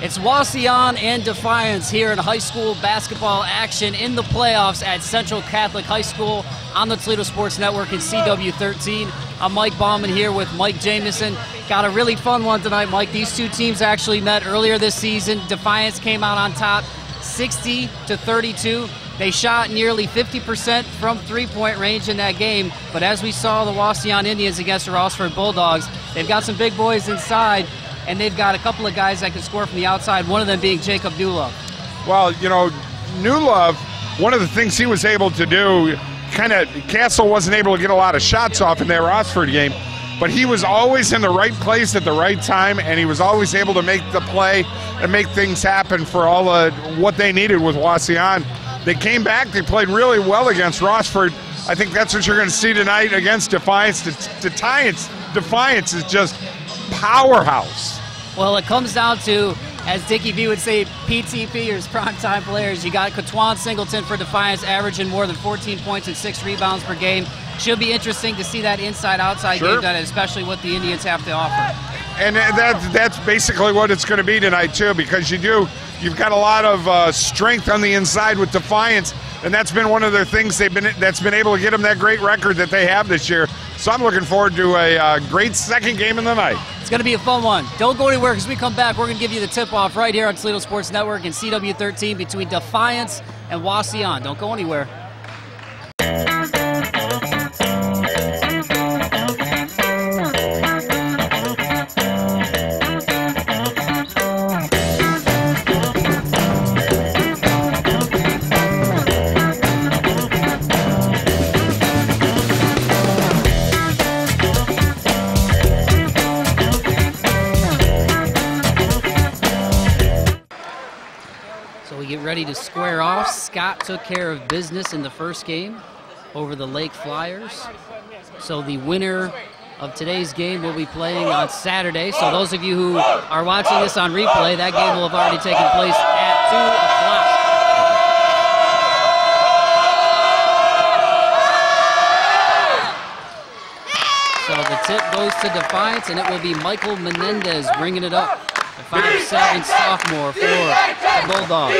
It's Wauseaon and Defiance here in high school basketball action in the playoffs at Central Catholic High School on the Toledo Sports Network in CW13. I'm Mike Bauman here with Mike Jameson. Got a really fun one tonight, Mike. These two teams actually met earlier this season. Defiance came out on top 60-32. They shot nearly 50% from three-point range in that game, but as we saw the Wauseaon Indians against the Rossford Bulldogs, they've got some big boys inside, and they've got a couple of guys that can score from the outside, one of them being Jacob Newlove. Well, you know, Newlove, one of the things he was able to do, Castle wasn't able to get a lot of shots off in that Rossford game, but he was always in the right place at the right time, and he was always able to make the play and make things happen for all what they needed with Wauseaon. They came back, they played really well against Rossford. I think that's what you're going to see tonight against Defiance. Defiance is just powerhouse. Well, it comes down to, as Dickie V would say, PTP, or primetime players. You got Katwan Singleton for Defiance, averaging more than 14 points and 6 rebounds per game. Should be interesting to see that inside-outside game, especially what the Indians have to offer. And that's basically what it's going to be tonight, too, because you've got a lot of strength on the inside with Defiance, and that's been one of their things that's been able to get them that great record that they have this year. So I'm looking forward to a great second game of the night. It's going to be a fun one. Don't go anywhere, because we come back, we're going to give you the tip-off right here on Toledo Sports Network and CW13 between Defiance and Wauseaon. Don't go anywhere. Ready to square off. Scott took care of business in the first game over the Lake Flyers. So the winner of today's game will be playing on Saturday. So those of you who are watching this on replay, that game will have already taken place at 2 o'clock. So the tip goes to Defiance, and it will be Michael Menendez bringing it up. The 5'7" sophomore for the Bulldogs.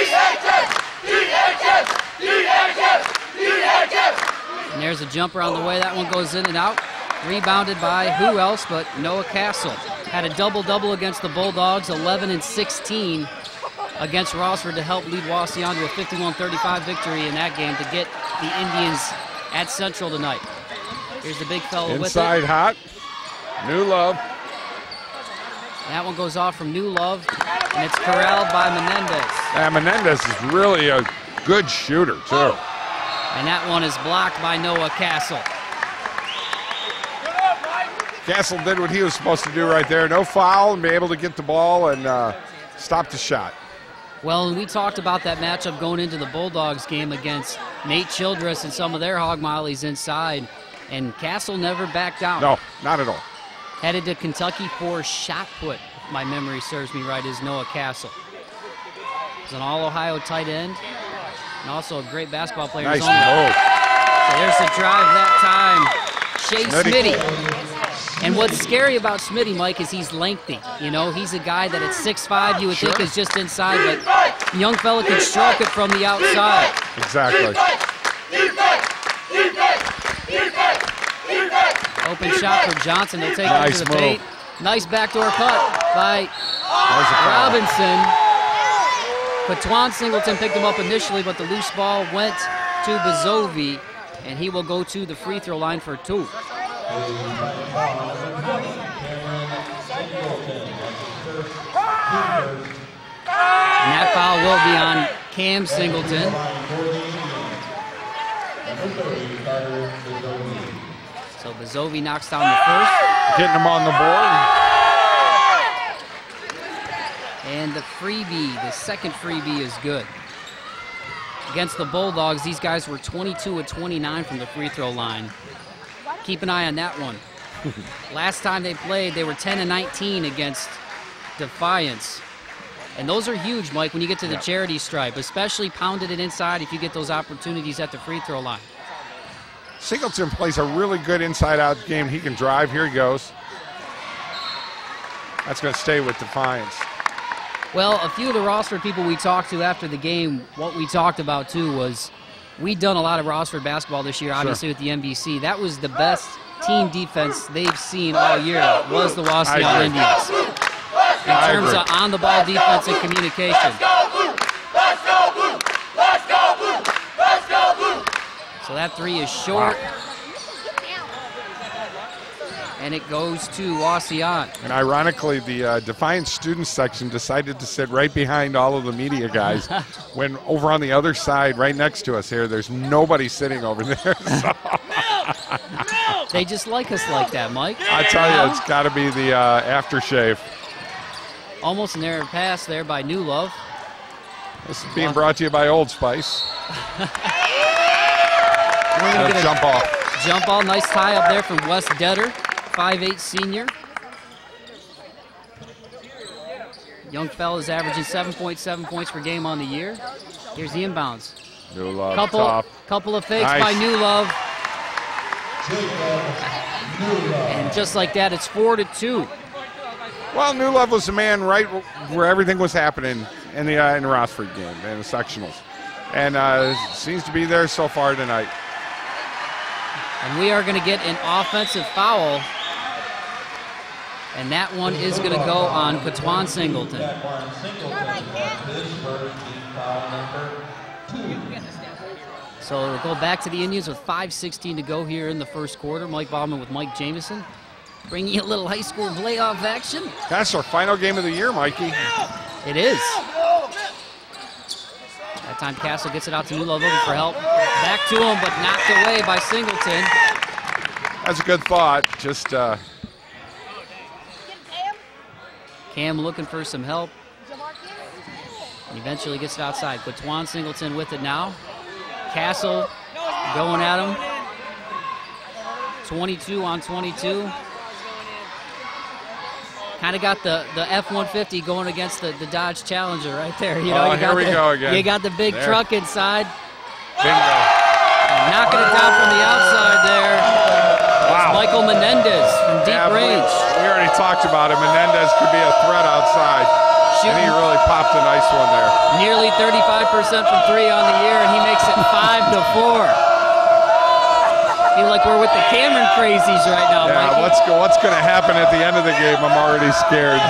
And there's a jumper on the way. That one goes in and out. Rebounded by who else but Noah Castle. Had a double-double against the Bulldogs, 11 and 16 against Rossford to help lead Wauseaon to a 51-35 victory in that game to get the Indians at Central tonight. Here's the big fellow with it. Inside hot. Newlove. That one goes off from Newlove, and it's corralled by Menendez. Yeah, Menendez is really a good shooter, too. And that one is blocked by Noah Castle. Castle did what he was supposed to do right there. No foul, and be able to get the ball and stop the shot. Well, we talked about that matchup going into the Bulldogs game against Nate Childress and some of their hog mollies inside, and Castle never backed down. No, not at all. Headed to Kentucky for shot put, if my memory serves me right, is Noah Castle. He's an all-Ohio tight end and also a great basketball player. Nice move. So there's the drive that time. Shea Smitty. And what's scary about Smitty, Mike, is he's lengthy. You know, he's a guy that at 6'5", you would think is just inside, but young fella can stroke it from the outside. Exactly. Open shot for Johnson. They'll take it to the paint. Nice backdoor cut by Robinson. Katwan Singleton picked him up initially, but the loose ball went to Bezovi, and he will go to the free throw line for 2. And that foul will be on Cam Singleton. So Bezovi knocks down the first. Getting him on the board. And the freebie, the second freebie is good. Against the Bulldogs, these guys were 22 of 29 from the free throw line. Keep an eye on that one. Last time they played, they were 10 of 19 against Defiance. And those are huge, Mike, when you get to the charity stripe, especially pounded it inside if you get those opportunities at the free throw line. Singleton plays a really good inside-out game. He can drive. Here he goes. That's going to stay with Defiance. Well, a few of the Rossford people we talked to after the game, what we talked about too was we'd done a lot of Rossford basketball this year, obviously with the NBC. That was the best team defense they've seen all year was the Wauseaon Indians. In terms of on-the-ball defense and communication. Let's go blue! Let's go blue! Let's go blue! Let's go blue! So that three is short. Wow. And it goes to Wauseaon. And ironically, the Defiance student section decided to sit right behind all of the media guys when over on the other side, right next to us here, there's nobody sitting over there. So. They just like us like that, Mike. I tell you, it's got to be the aftershave. Almost an error pass there by New Love. This is being brought to you by Old Spice. We're going to get a jump off. Jump ball, nice tie up there from Wes Detter, 5'8" senior. Young fella's averaging 7.7 points per game on the year. Here's the inbounds. New Love, top. Couple of fakes by New Love. And just like that, it's 4-2. Well, New Love was the man right where everything was happening in the Rossford game, in the sectionals. And seems to be there so far tonight. And we are going to get an offensive foul. And that one is going to go on Katwan Singleton. So it'll go back to the Indians with 5:16 to go here in the first quarter. Mike Bauman with Mike Jameson, bringing you a little high school playoff action. That's our final game of the year, Mikey. It is. That time Castle gets it out to New Love looking for help. Back to him, but knocked away by Singleton. That's a good thought. Just Cam looking for some help. And eventually gets it outside. Katwan Singleton with it now. Castle going at him. 22 on 22. Kind of got the F-150 going against the Dodge Challenger right there. You know, here we go again. You got the big truck inside. Bingo. Knocking it down from the outside there. Wow. Michael Menendez from deep range. We already talked about it. Menendez could be a threat outside. And he really popped a nice one there. Nearly 35% from three on the year, and he makes it 5-4. Feel like we're with the Cameron crazies right now, yeah, Mikey. what's going to happen at the end of the game? I'm already scared.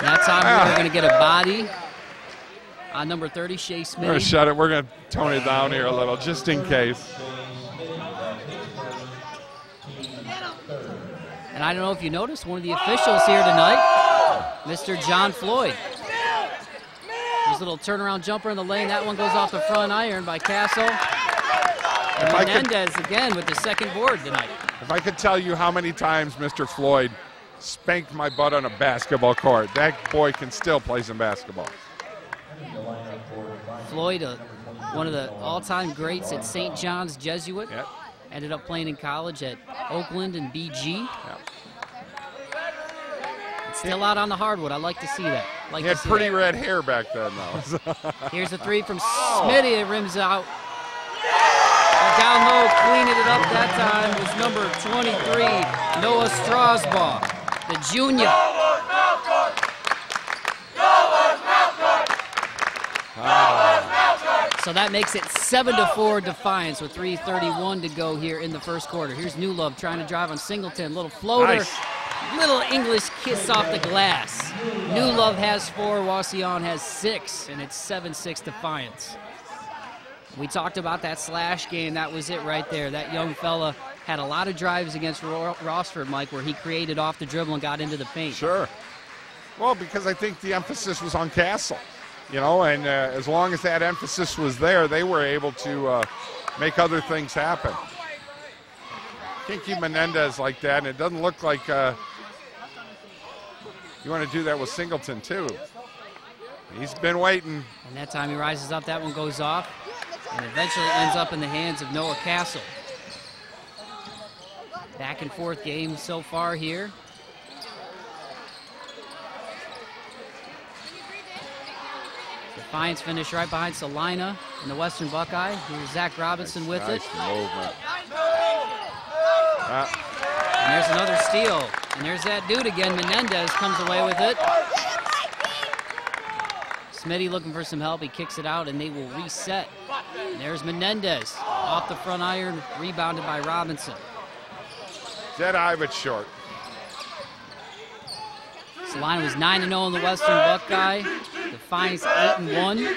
That time we're going to get a body on number 30, Shea Smith. We're going to shut it. We're going to tone it down here a little, just in case. And I don't know if you noticed, one of the officials here tonight, Mr. John Floyd. His little turnaround jumper in the lane. That one goes off the front iron by Castle. And Menendez again with the second board tonight. If I could tell you how many times Mr. Floyd spanked my butt on a basketball court, that boy can still play some basketball. Floyd, one of the all-time greats at St. John's Jesuit. Yep. Ended up playing in college at Oakland and BG. Yep. Still out on the hardwood. I like to see that. He had pretty red hair back then, though. Here's a three from Smitty. It rims out. Down low, cleaning it up that time was number 23, Noah Strasbaugh, the junior. So that makes it 7-4 Defiance with 3:31 to go here in the first quarter. Here's New Love trying to drive on Singleton. Little floater. Nice. Little English kiss off the glass. New Love has 4, Wauseaon has 6, and it's 7-6 Defiance. We talked about that slash game. That was it right there. That young fella had a lot of drives against Rossford, Mike, where he created off the dribble and got into the paint. Sure. Well, because I think the emphasis was on Castle, you know, and as long as that emphasis was there, they were able to make other things happen. Can't keep Menendez like that, and it doesn't look like you want to do that with Singleton, too. He's been waiting. And that time he rises up. That one goes off. And eventually ends up in the hands of Noah Castle. Back and forth game so far here. Defiance finish right behind Salina in the Western Buckeye. Here's Zach Robinson with it. Movement. And there's another steal. And there's that dude again. Menendez comes away with it. Smitty looking for some help. He kicks it out, and they will reset. And there's Menendez off the front iron, rebounded by Robinson. Dead eye, but short. This line was 9-0 in the Western Buckeye. Defiance 8-1.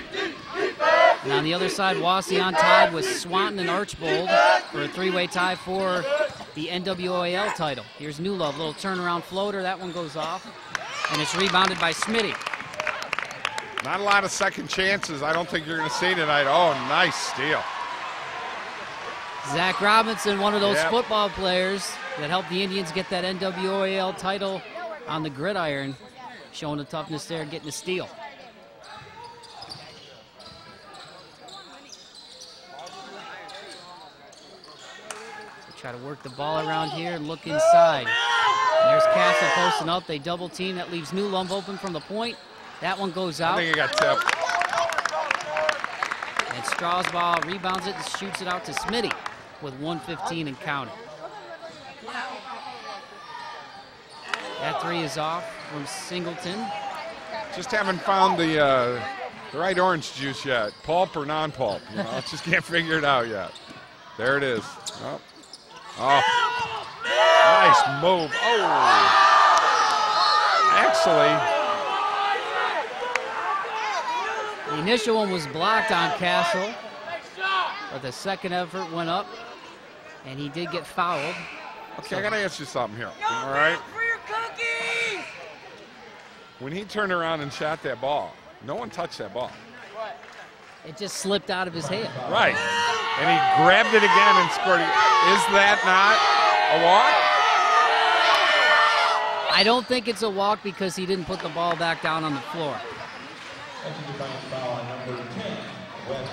And on the other side, Wauseaon tied with Swanton and Archbold for a three-way tie for the NWAL title. Here's New Love, little turnaround floater. That one goes off, and it's rebounded by Smitty. Not a lot of second chances. I don't think you're going to see tonight. Oh, nice steal. Zach Robinson, one of those football players that helped the Indians get that NWAL title on the gridiron, showing the toughness there, getting a steal. So try to work the ball around here and look inside. And there's Castle posting up. They double team. That leaves Newlumb open from the point. That one goes out. I think he got tipped. And Strasbaugh rebounds it and shoots it out to Smitty with 1:15 and counting. That three is off from Singleton. Just haven't found the right orange juice yet. Pulp or non-pulp. You know, just can't figure it out yet. There it is. Oh. Nice move. Oh. Actually, the initial one was blocked on Castle, but the second effort went up, and he did get fouled. Okay, I got to ask you something here. All right? When he turned around and shot that ball, no one touched that ball. It just slipped out of his hand. Right. And he grabbed it again and scored. Is that not a walk? I don't think it's a walk because he didn't put the ball back down on the floor.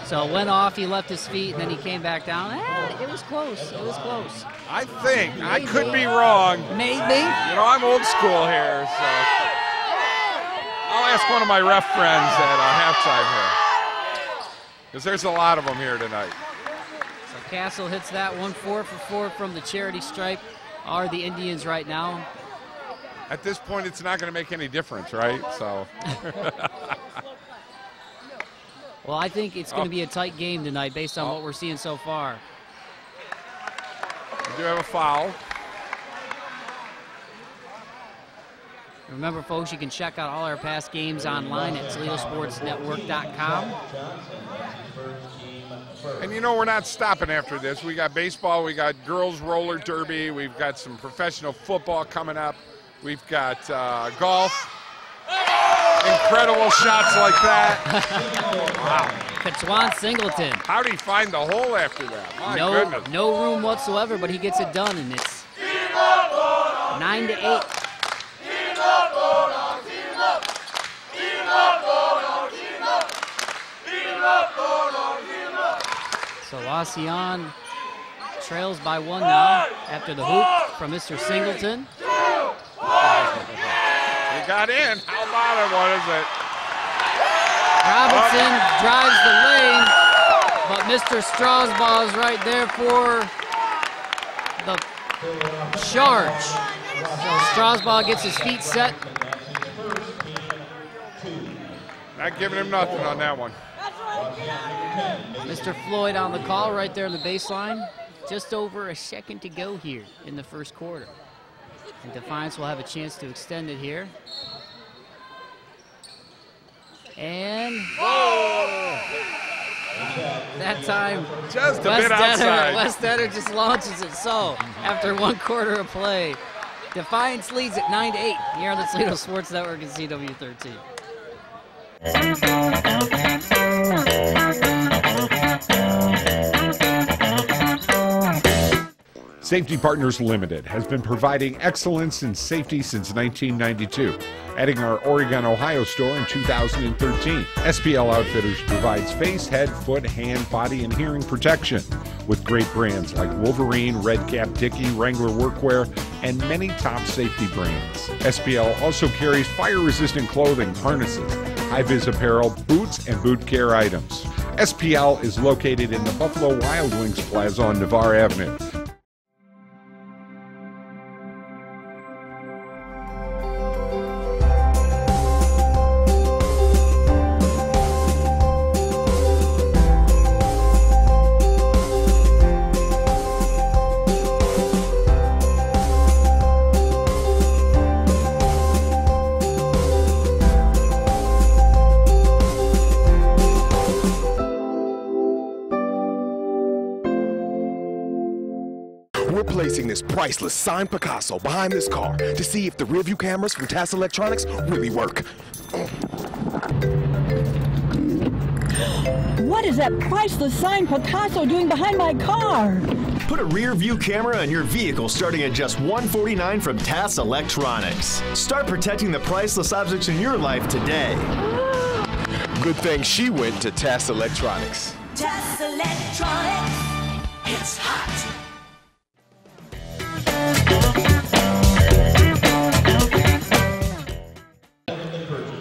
So it went off, he left his feet, and then he came back down. It was close. It was close. I think. Maybe. I could be wrong. Maybe. You know, I'm old school here, so I'll ask one of my ref friends at halftime here, because there's a lot of them here tonight. So Castle hits that one. 4 for 4 from the charity stripe are the Indians right now. At this point, it's not going to make any difference, right? So. Well, I think it's going to be a tight game tonight based on what we're seeing so far. We do have a foul. Remember, folks, you can check out all our past games online at ToledoSportsNetwork.com. And you know, we're not stopping after this. We got baseball, we got girls roller derby, we've got some professional football coming up, we've got golf. Incredible shots like that. Wow. Katwan Singleton. How'd he find the hole after that? My goodness. No room whatsoever, but he gets it done, and it's 9-8. So Wauseaon trails by 1 now after the hoop from Mr. Singleton. He got in. How about it? What is it? Robinson drives the lane, but Mr. Strasbaugh is right there for the charge. So Strasbaugh gets his feet set. Not giving him nothing on that one. Mr. Floyd on the call right there on the baseline. Just over a second to go here in the first quarter. And Defiance will have a chance to extend it here. And that time, just a bit outside. Wauseaon just launches it. So after 1 quarter of play, Defiance leads at 9-8 here on the Toledo Sports Network and CW13. Safety Partners Limited has been providing excellence in safety since 1992, adding our Oregon, Ohio store in 2013. SPL Outfitters provides face, head, foot, hand, body, and hearing protection with great brands like Wolverine, Red Cap, Dickie, Wrangler Workwear, and many top safety brands. SPL also carries fire-resistant clothing, harnesses, high-vis apparel, boots, and boot care items. SPL is located in the Buffalo Wild Wings Plaza on Navarre Avenue. placing this priceless signed Picasso behind this car to see if the rearview cameras from TAS Electronics really work. What is that priceless signed Picasso doing behind my car? Put a rear view camera on your vehicle starting at just $149 from TAS Electronics. Start protecting the priceless objects in your life today. Good thing she went to TAS Electronics. TAS Electronics, it's hot.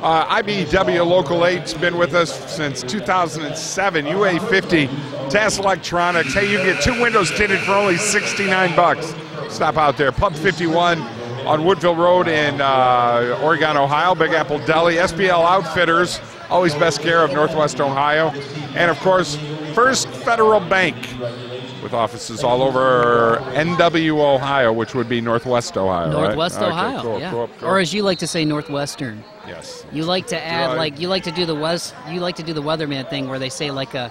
IBEW Local 8's been with us since 2007. UA50, TAS Electronics. Hey, you can get 2 windows tinted for only $69. Stop out there. Pub 51 on Woodville Road in Oregon, Ohio. Big Apple Deli. SBL Outfitters, always best care of Northwest Ohio. And, of course, First Federal Bank, with offices all over NW, Ohio, which would be Northwest Ohio. Northwest right? Ohio, Okay, cool, yeah. cool. Or as you like to say, Northwestern. Yes. You like to add, you like to do the weatherman thing where they say like a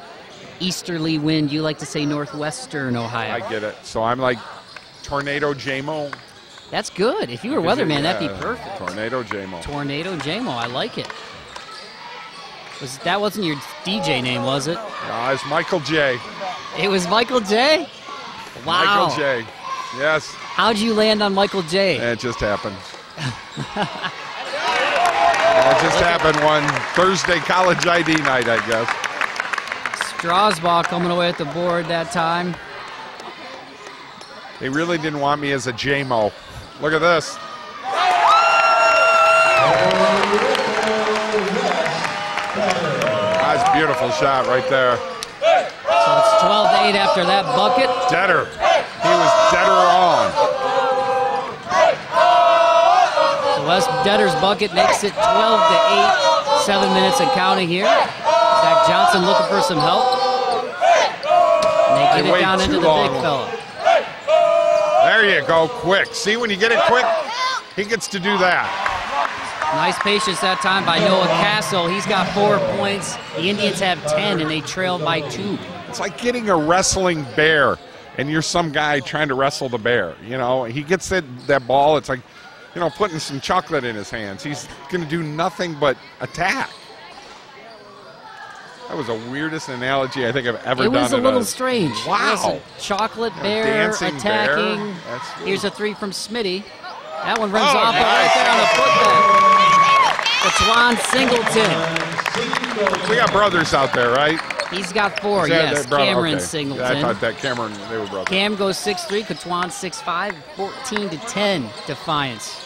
easterly wind. You like to say Northwestern Ohio. I get it. So I'm like Tornado JMO. That's good. If you were weatherman, that'd be perfect. Tornado JMO. Tornado JMO. I like it. That wasn't your DJ name, was it? No, it's Michael J. It was Michael J? Wow. Michael J. Yes. How'd you land on Michael J? It just happened. It just happened one Thursday college ID night, I guess. Strasbaugh coming away at the board that time. They really didn't want me as a JMO. Look at this. That's a beautiful shot right there. So it's 12-8 after that bucket. Deader. He was deader on. So Wes Detter's bucket makes it 12-8. 7 minutes and counting here. Zach Johnson looking for some help. And they get it down into the big fella. There you go, quick. See, when you get it quick, he gets to do that. Nice patience that time by Noah Castle. He's got 4 points. The Indians have 10, and they trail by 2. It's like getting a wrestling bear, and you're some guy trying to wrestle the bear. You know, he gets that ball. It's like, you know, putting some chocolate in his hands. He's going to do nothing but attack. That was the weirdest analogy I think I've ever done. It was a little strange. Wow. Listen, chocolate bear, dancing attacking. bear. Here's a 3 from Smitty. That one runs off right there on the putback. It's Juan Singleton. We got brothers out there, right? He's got 4, yes. Cameron Singleton. Yeah, I thought that Cameron, they were brothers. Cam goes 6'3", Katwan 6'5", 14-10, Defiance.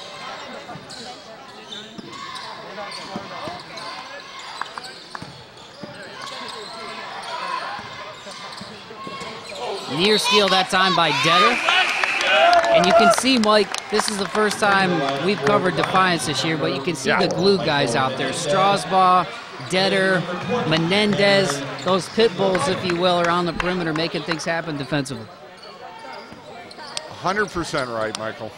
Near steal that time by Detter. And you can see, Mike, this is the first time we've covered Defiance this year, but you can see the glue guys out there. Strasbaugh, Detter, Menendez, those pit bulls, if you will, are on the perimeter making things happen defensively. 100% right, Michael.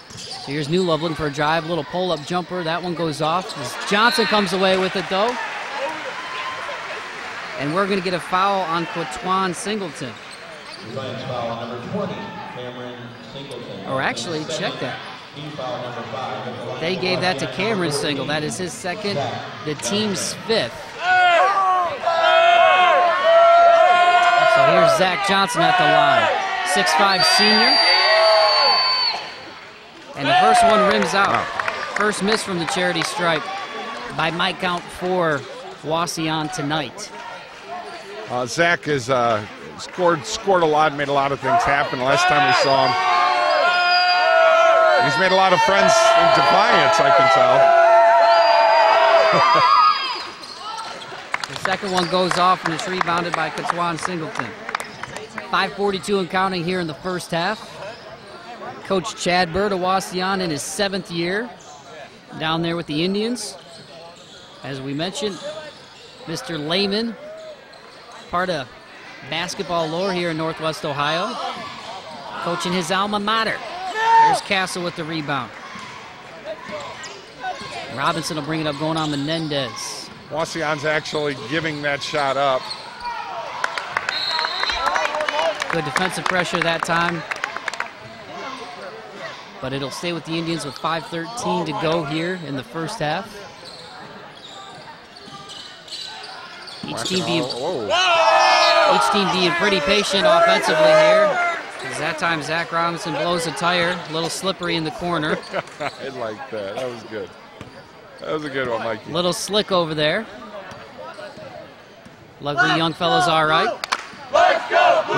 So here's New Love looking for a drive, little pull-up jumper. That one goes off. As Johnson comes away with it, though. And we're going to get a foul on Quatwan Singleton. Foul number 20, Cameron Singleton. Or actually, check that. They gave that to Cameron Single. That is his second, the team's 5th. So here's Zach Johnson at the line. 6'5" senior. And the first one rims out. First miss from the charity stripe by my count for Wauseaon tonight. Zach has scored a lot, made a lot of things happen. Last time we saw him, he's made a lot of friends in Defiance, I can tell. The second one goes off, and it's rebounded by Katwan Singleton. 5:42 and counting here in the first half. Coach Chad Bird of Wauseaon in his 7th year down there with the Indians. As we mentioned, Mr. Lehman, part of basketball lore here in Northwest Ohio, coaching his alma mater. There's Castle with the rebound. Robinson will bring it up, going on Menendez. Wauseon's actually giving that shot up. Good defensive pressure that time. But it'll stay with the Indians with 5:13 to go here in the first half. Each team being pretty patient offensively here. As that time Zach Robinson blows a tire, a little slippery in the corner. I like that. That was good. That was a good one, Mikey. Little slick over there. Luckily, young fella's all right.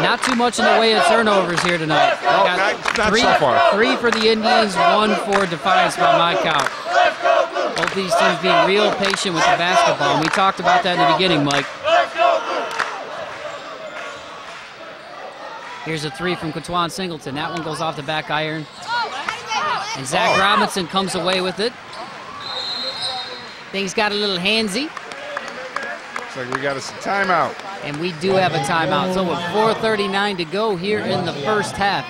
Not too much in the way of turnovers here tonight. No, not so far. 3 for the Indians, 1 for Defiance by my count. Both these teams being real patient with the basketball, and we talked about that in the beginning, Mike. Here's a 3 from Quantuan Singleton. That one goes off the back iron. And Zach Robinson comes away with it. Things got a little handsy. Looks like we got a timeout. And we do have a timeout. So with 4:39 to go here in the first half,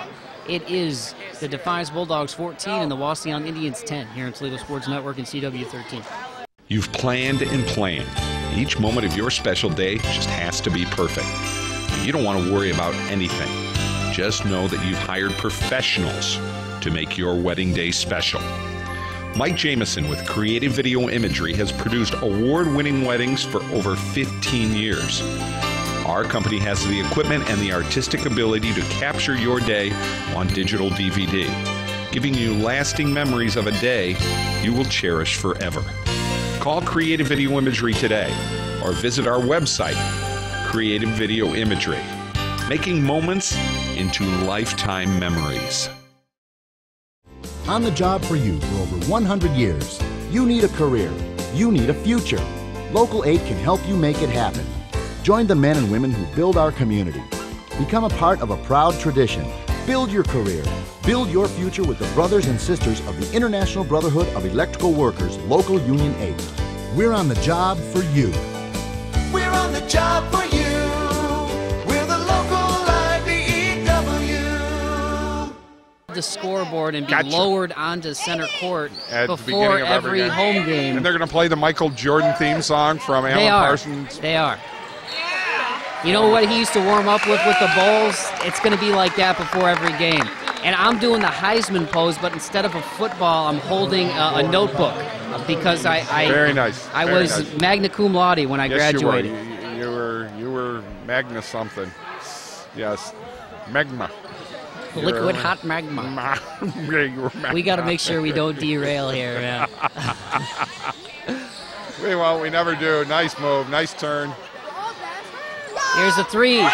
it is the Defiance Bulldogs 14 and the Wauseaon Indians 10 here on Toledo Sports Network and CW 13. You've planned and planned. Each moment of your special day just has to be perfect. You don't want to worry about anything. Just know that you've hired professionals to make your wedding day special. Mike Jameson with Creative Video Imagery has produced award-winning weddings for over 15 years. Our company has the equipment and the artistic ability to capture your day on digital DVD, giving you lasting memories of a day you will cherish forever. Call Creative Video Imagery today or visit our website, Creative Video Imagery, making moments into lifetime memories. On the job for you for over 100 years. You need a career. You need a future. Local 8 can help you make it happen. Join the men and women who build our community. Become a part of a proud tradition. Build your career. Build your future with the brothers and sisters of the International Brotherhood of Electrical Workers, Local Union 8. We're on the job for you. We're on the job for you. We're the local IBEW. The scoreboard and be lowered onto center court at before every home game. And they're going to play the Michael Jordan theme song from Alan Parsons. They are. You know what he used to warm up with the Bulls? It's going to be like that before every game. And I'm doing the Heisman pose, but instead of a football, I'm holding a notebook because I very nice. I was magna cum laude when I graduated. You were magna something. Yes, magma. Liquid hot magma. We got to make sure we don't derail here. Yeah. Well, we never do. Nice move. Nice turn. Here's a 3, and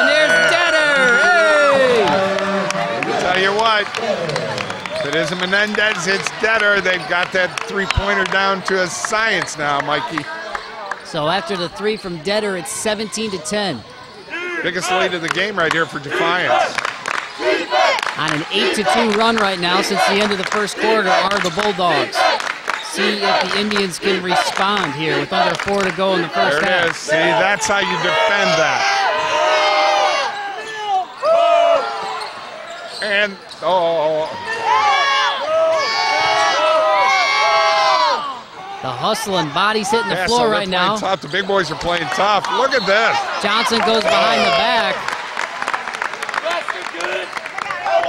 there's Detter. Hey! Let me tell you what. If it isn't Menendez, it's Detter. They've got that three-pointer down to a science now, Mikey. So after the 3 from Detter, it's 17-10. Biggest lead of the game right here for Defiance. On an 8-2 run right now since the end of the first quarter are the Bulldogs. See if the Indians can respond here with under 4 to go in the first half. There it is. See, that's how you defend that. And, the hustle and bodies hitting the floor right now. Tough. The big boys are playing tough. Look at this. Johnson goes behind the back.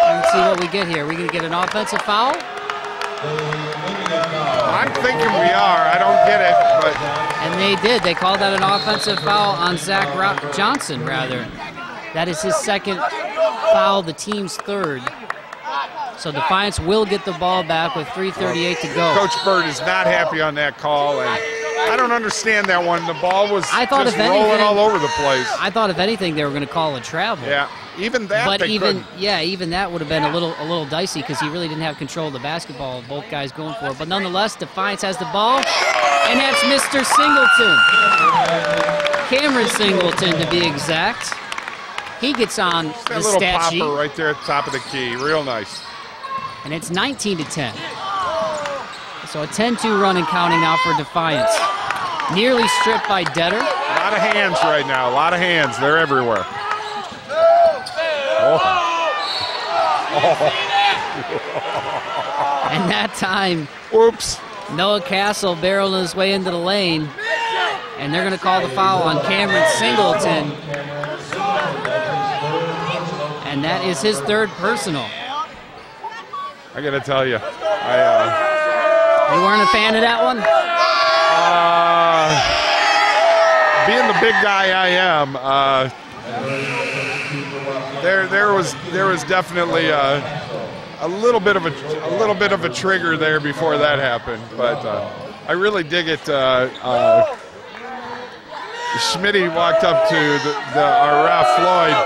Let's see what we get here. We going to get an offensive foul? I'm thinking we are. I don't get it, but. And they did. They called that an offensive foul on Zach Johnson, rather. That is his second foul, the team's third. So Defiance will get the ball back with 3:38 to go. Coach Bird is not happy on that call, and I don't understand that one. The ball was just rolling all over the place. I thought if anything they were going to call a travel. Yeah, even that. But even that would have been a little dicey because he really didn't have control of the basketball. Both guys going for it, but nonetheless, Defiance has the ball, and that's Mr. Singleton, Cameron Singleton to be exact. He gets on the stat sheet. That little popper right there at the top of the key, real nice. And it's 19-10. So a 10-2 run and counting now for Defiance. Nearly stripped by Detter. A lot of hands right now, a lot of hands. They're everywhere. And that time, oops. Noah Castle barreled his way into the lane. And they're going to call the foul on Cameron Singleton. And that is his third personal. I got to tell you, You weren't a fan of that one? Being the big guy I am, there was definitely a little bit of a trigger there before that happened. But I really dig it. Schmitty walked up to our ref Floyd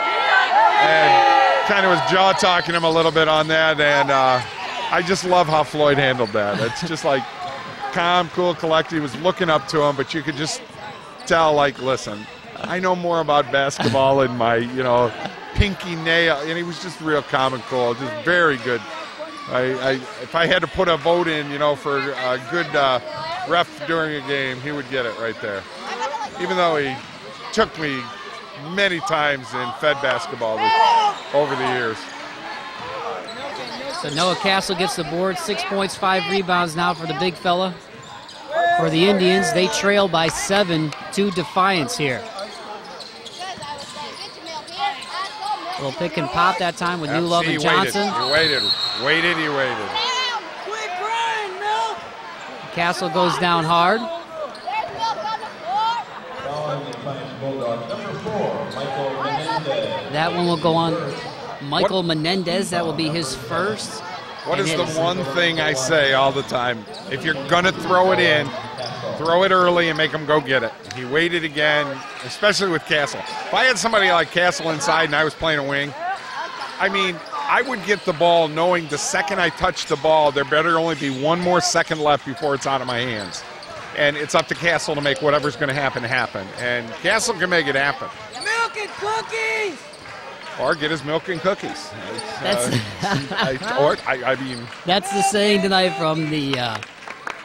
and kind of was jaw talking him a little bit on that, and I just love how Floyd handled that. It's just like calm, cool, collected. He was looking up to him, but you could just tell, like, listen, I know more about basketball than my, pinky nail, and he was just real calm and cool, just very good. If I had to put a vote in, for a good ref during a game, he would get it right there. Even though he took me many times in Fed basketball over the years. So Noah Castle gets the board, 6 points, 5 rebounds now for the big fella. For the Indians, they trail by 7 to Defiance here. A little pick and pop that time with New Love and Johnson. He waited. Castle goes down hard. That one will go on Michael Menendez. That will be his first. What is the one thing I say all the time? If you're going to throw it in, throw it early and make him go get it. He waited again, especially with Castle. If I had somebody like Castle inside and I was playing a wing, I mean, I would get the ball knowing the second I touch the ball, there better only be one more second left before it's out of my hands. And it's up to Castle to make whatever's going to happen. And Castle can make it happen. Milk and cookies! Or get his milk and cookies. That's I mean, that's the saying tonight from the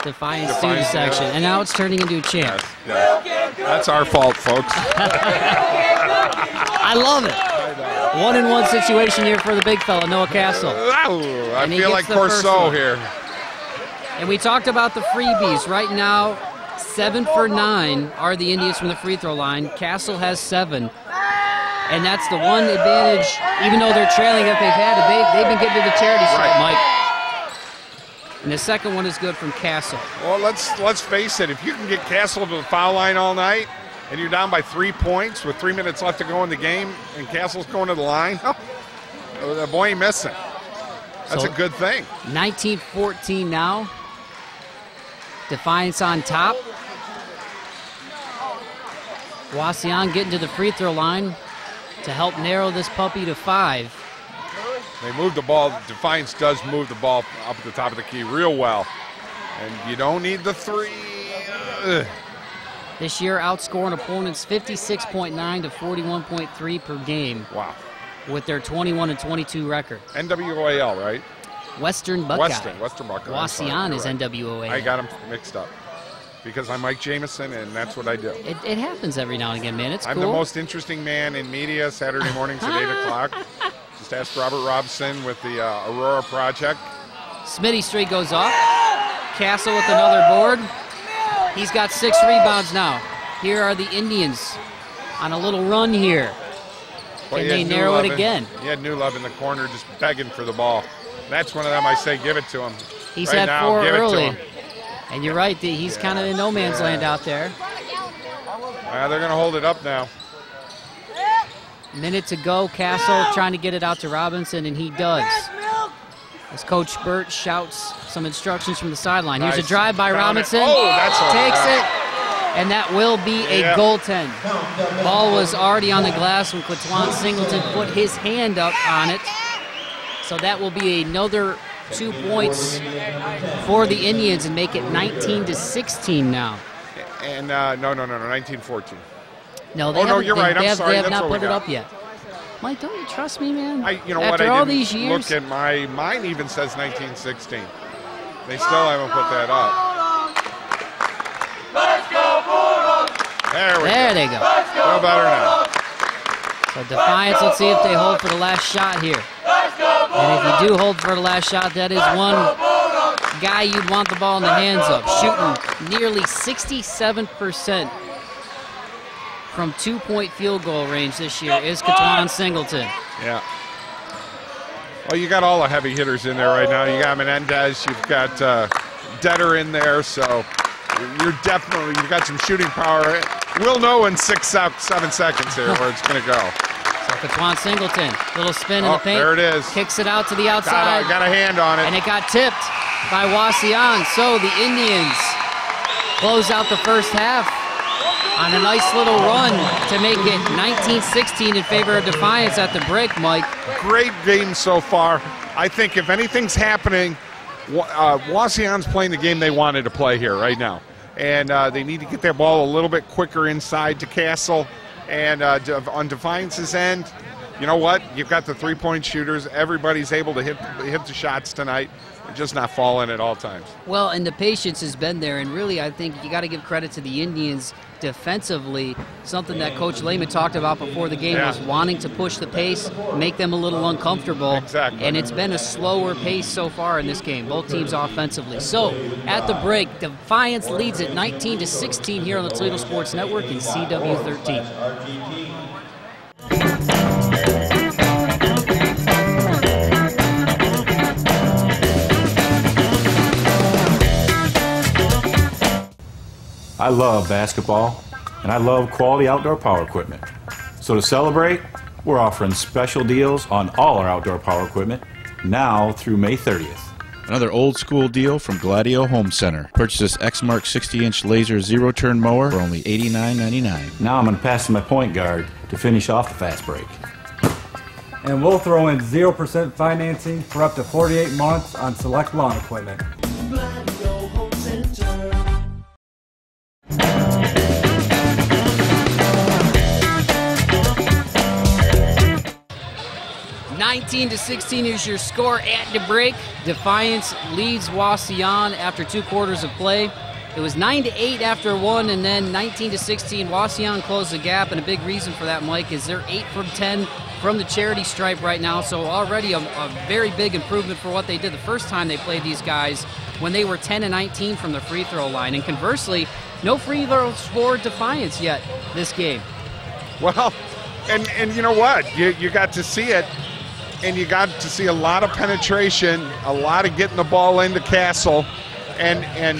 Defiance student section. And now it's turning into a chant. Yes. That's our fault, folks. I love it. 1-on-1 situation here for the big fella, Noah Castle. I feel like Corso here. And we talked about the freebies. Right now, 7 for 9 are the Indians from the free throw line. Castle has 7. And that's the one advantage, even though they're trailing if they've had it, they've been getting to the charity stripe, Mike. And the second one is good from Castle. Well, let's face it. If you can get Castle to the foul line all night and you're down by 3 points with 3 minutes left to go in the game and Castle's going to the line, the boy ain't missing. That's a good thing. 19-14 now. Defiance on top. Wauseaon getting to the free throw line to help narrow this puppy to 5. They move the ball. Defiance does move the ball up at the top of the key real well. And you don't need the 3. This year outscoring opponents 56.9 to 41.3 per game. Wow. With their 21-22 record. NWAL, right? Western Buckeye. Western Buckeye. Wauseaon is NWOA. I got them mixed up. Because I'm Mike Jameson, and that's what I do. It happens every now and again, man. It's I'm cool. the most interesting man in media Saturday mornings at 8 o'clock. Just ask Robert Robson with the Aurora Project. Smitty straight goes off. Castle with another board. He's got 6 rebounds now. Here are the Indians on a little run here. Can they narrow it again? He had New Love in the corner just begging for the ball. That's one of them I say give it to him. He's right had now, 4 give early. It to him. And you're right, he's kind of in no man's land out there. They're going to hold it up now. Minute to go. Castle trying to get it out to Robinson, and he does. As Coach Burt shouts some instructions from the sideline. Here's a drive by Robinson. Takes it, and that will be a goaltend. Ball was already on the glass when Quatwan Singleton put his hand up on it. So that will be another 2 points for the Indians and make it 19-16 now. And no, 19-14. No, you're right. I'm sorry. They have not put it up yet. Mike, don't you trust me, man? You know After what? all I didn't these years, look at mine even says 19-16. They still haven't put that up. There they go. Feel better now. So Defiance, let's see if they hold for the last shot here. And if you do hold for the last shot, that is one guy you'd want the ball in the hands of. Shooting nearly 67% from 2-point field goal range this year is Quatwan Singleton. Yeah. Well, you got all the heavy hitters in there right now. You got Menendez, you've got Detter in there, so you've got some shooting power. We'll know in 6, 7 seconds here where it's going to go. So Katwan Singleton, little spin in the paint. There it is. Kicks it out to the outside. Got a hand on it. And it got tipped by Wauseaon. So the Indians close out the first half on a nice little run to make it 19-16 in favor of Defiance at the break, Mike. Great game so far. I think if anything's happening, Wauseon's playing the game they wanted to play here right now. And they need to get that ball a little bit quicker inside to Castle. And on Defiance's end, you know what? You've got the three-point shooters. Everybody's able to hit the shots tonight. They're just not falling at all times. Well, and the patience has been there. And really, I think you got to give credit to the Indians defensively. Something that Coach Lehman talked about before the game was wanting to push the pace, make them a little uncomfortable. Exactly. And it's been a slower pace so far in this game, both teams offensively. So, at the break, Defiance leads at 19-16 here on the Toledo Sports Network in CW13. I love basketball, and I love quality outdoor power equipment. So to celebrate, we're offering special deals on all our outdoor power equipment now through May 30th. Another old school deal from Gladio Home Center. Purchase this X-Mark 60-inch laser zero-turn mower for only $89.99. Now I'm going to pass to my point guard to finish off the fast break. And we'll throw in 0% financing for up to 48 months on select lawn equipment. Gladio Home Center. 19-16 is your score at the break. Defiance leads Wauseaon after 2 quarters of play. It was 9-8 after 1, and then 19-16. Wauseaon closed the gap, and a big reason for that, Mike, is they're 8 from 10 from the charity stripe right now. So already a very big improvement for what they did the first time they played these guys when they were 10-19 from the free throw line. And conversely, no free throws for Defiance yet this game. Well, and you know what? You got to see it. And you got to see a lot of penetration, a lot of getting the ball into Castle, and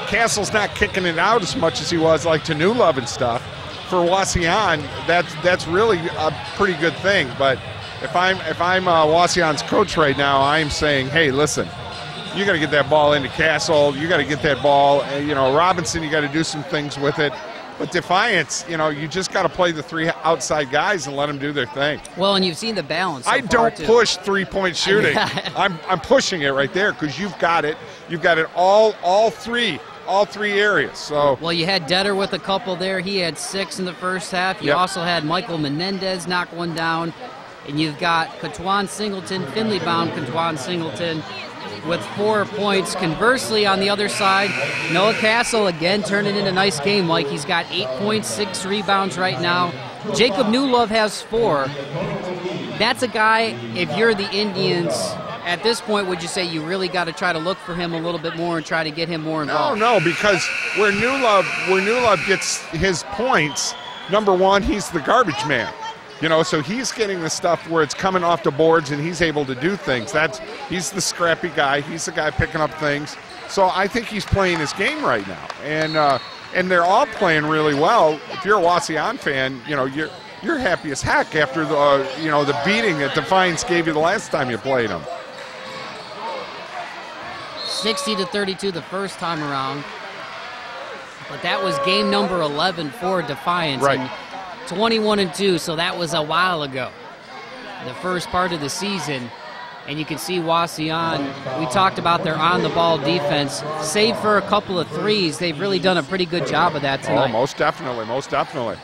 Castle's not kicking it out as much as he was like to New Love and stuff. For Wauseon, that's really a pretty good thing. But if I'm Wauseon's coach right now, I'm saying, hey, listen, you got to get that ball into Castle. You got to get that ball. Robinson, you got to do some things with it. But Defiance, you just got to play the 3 outside guys and let them do their thing. Well, and you've seen the balance so I don't too. push three-point shooting. I'm pushing it right there because you've got it. You've got it all three areas. So well, you had Detter with a couple there. He had 6 in the first half. You also had Michael Menendez knock one down. And you've got Katwan Singleton, Finley-bound Katwan Singleton, with 4 points. Conversely, on the other side, Noah Castle again turning in a nice game, Mike. He's got 8 points, 6 rebounds right now. Jacob Newlove has 4. That's a guy, if you're the Indians, at this point, would you say you really got to try to look for him a little bit more and try to get him more involved? No, because where Newlove gets his points, number one, he's the garbage man. So he's getting the stuff where it's coming off the boards and he's able to do things. He's the scrappy guy. He's the guy picking up things. So I think he's playing his game right now. And they're all playing really well. If you're a Wauseon fan, you're happy as heck after the beating that Defiance gave you the last time you played them. 60-32 the first time around. But that was game number 11 for Defiance. Right. And 21-2, so that was a while ago, the first part of the season. And you can see Wauseon, we talked about their on-the-ball defense. Save for a couple of threes, they've really done a pretty good job of that tonight. Oh, most definitely.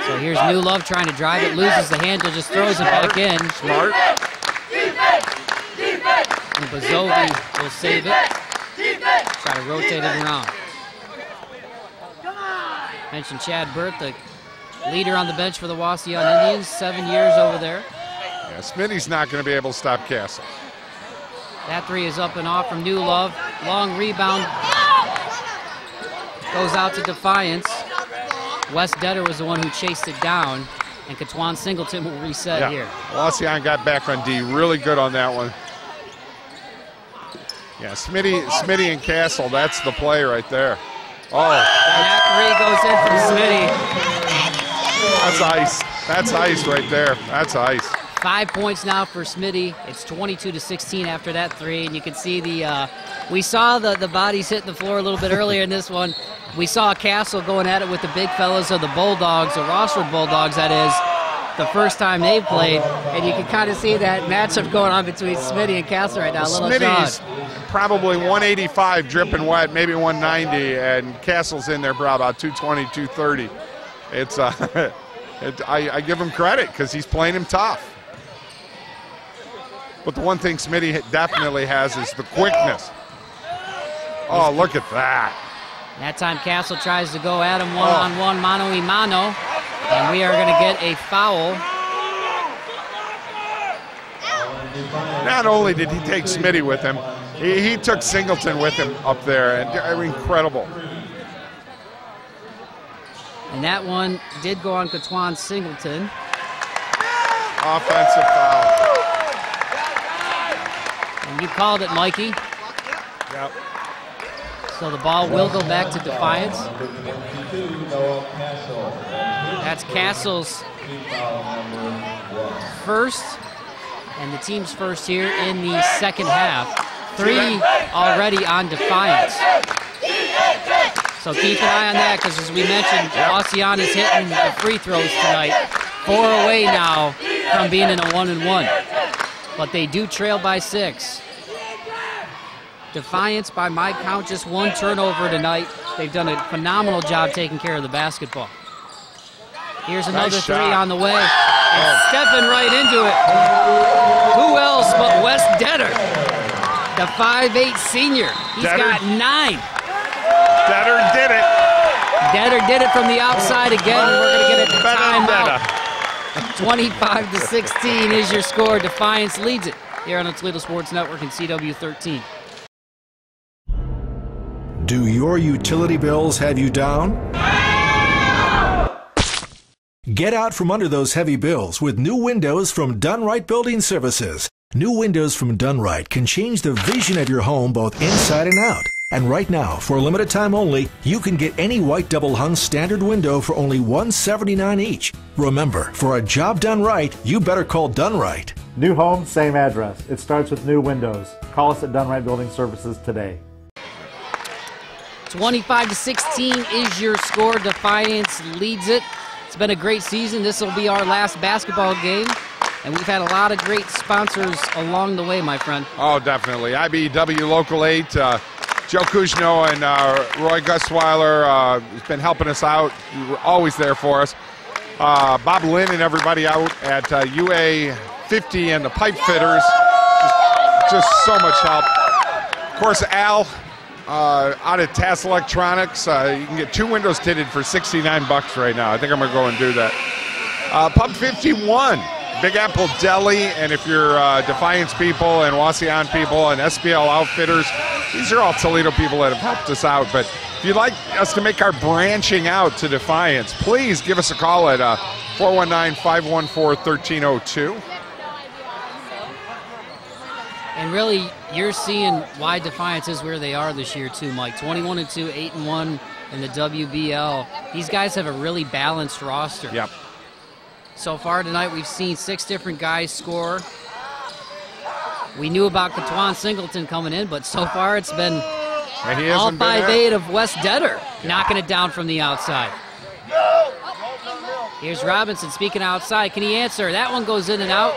So here's New Love trying to drive it, loses the handle, just throws it back in. Smart. And Bazovi will save it. Try to rotate it around. Mentioned Chad Burt, the leader on the bench for the Wauseon Indians, 7 years over there. Yeah, Smitty's not going to be able to stop Castle. That 3 is up and off from New Love. Long rebound. Goes out to Defiance. Wes Detter was the one who chased it down. And Katwan Singleton will reset here. Wauseaon got back on D. Really good on that one. Yeah, Smitty and Castle, that's the play right there. Oh. And that three goes in for Smitty. That's ice. That's ice right there. That's ice. 5 points now for Smitty. It's 22-16 after that three. And you can see we saw the bodies hitting the floor a little bit earlier in this one. We saw Castle going at it with the big fellas of the Bulldogs, the Rossford Bulldogs, that is, the first time they played. And you can kind of see that matchup going on between Smitty and Castle right now. Smitty's probably 185 dripping wet, maybe 190, and Castle's in there for about 220, 230. It's I give him credit because he's playing him tough. But the one thing Smitty definitely has is the quickness. Oh, look at that. That time Castle tries to go at him one-on-one, mano-y-mano, and we are going to get a foul. Not only did he take Smitty with him, he took Singleton with him up there, and incredible. And that one did go on Katwan Singleton. Offensive foul. And you called it, Mikey. Yep. So the ball will go back to Defiance. That's Castle's first, and the team's first here in the second half. 3 already on Defiance. So keep an eye on that, because as we mentioned, Wauseaon is hitting the free throws tonight. 4 away now from being in a 1-and-1. But they do trail by 6. Defiance, by my count, just 1 turnover tonight. They've done a phenomenal job taking care of the basketball. Here's another Nice 3 shot. on the way. And stepping right into it. Who else but Wes Detter, the 5'8" senior. He's got 9. Detter did it. Detter did it from the outside again, and we're going to get a timeout. 25-16 is your score. Defiance leads it here on the Toledo Sports Network and CW 13. Do your utility bills have you down? Get out from under those heavy bills with new windows from Dunright Building Services. New windows from Dunright can change the vision of your home both inside and out. And right now, for a limited time only, you can get any white double-hung standard window for only $179 each. Remember, for a job done right, you better call Dunright. New home, same address. It starts with new windows. Call us at Dunright Building Services today. 25-16 is your score. Defiance leads it. It's been a great season. This will be our last basketball game. And we've had a lot of great sponsors along the way, my friend. Oh, definitely. IBEW Local 8, Joe Kuzno and Roy Gusweiler has been helping us out. You were always there for us. Bob Lynn and everybody out at UA 50 and the Pipefitters. Just so much help. Of course, Al out at TAS Electronics. You can get 2 windows tinted for $69 right now. I think I'm going to go and do that. Pub 51. Big Apple Deli, and if you're Defiance people and Wauseaon people and SBL Outfitters, these are all Toledo people that have helped us out. But if you'd like us to make our branching out to Defiance, please give us a call at 419-514-1302. And really, you're seeing why Defiance is where they are this year too, Mike. 21-2, 8-1 in the WBL. These guys have a really balanced roster. Yep. So far tonight, we've seen 6 different guys score. We knew about Katwan Singleton coming in, but so far it's been all 5'8" of Wes Detter knocking it down from the outside. Here's Robinson speaking outside. Can he answer? That one goes in and out.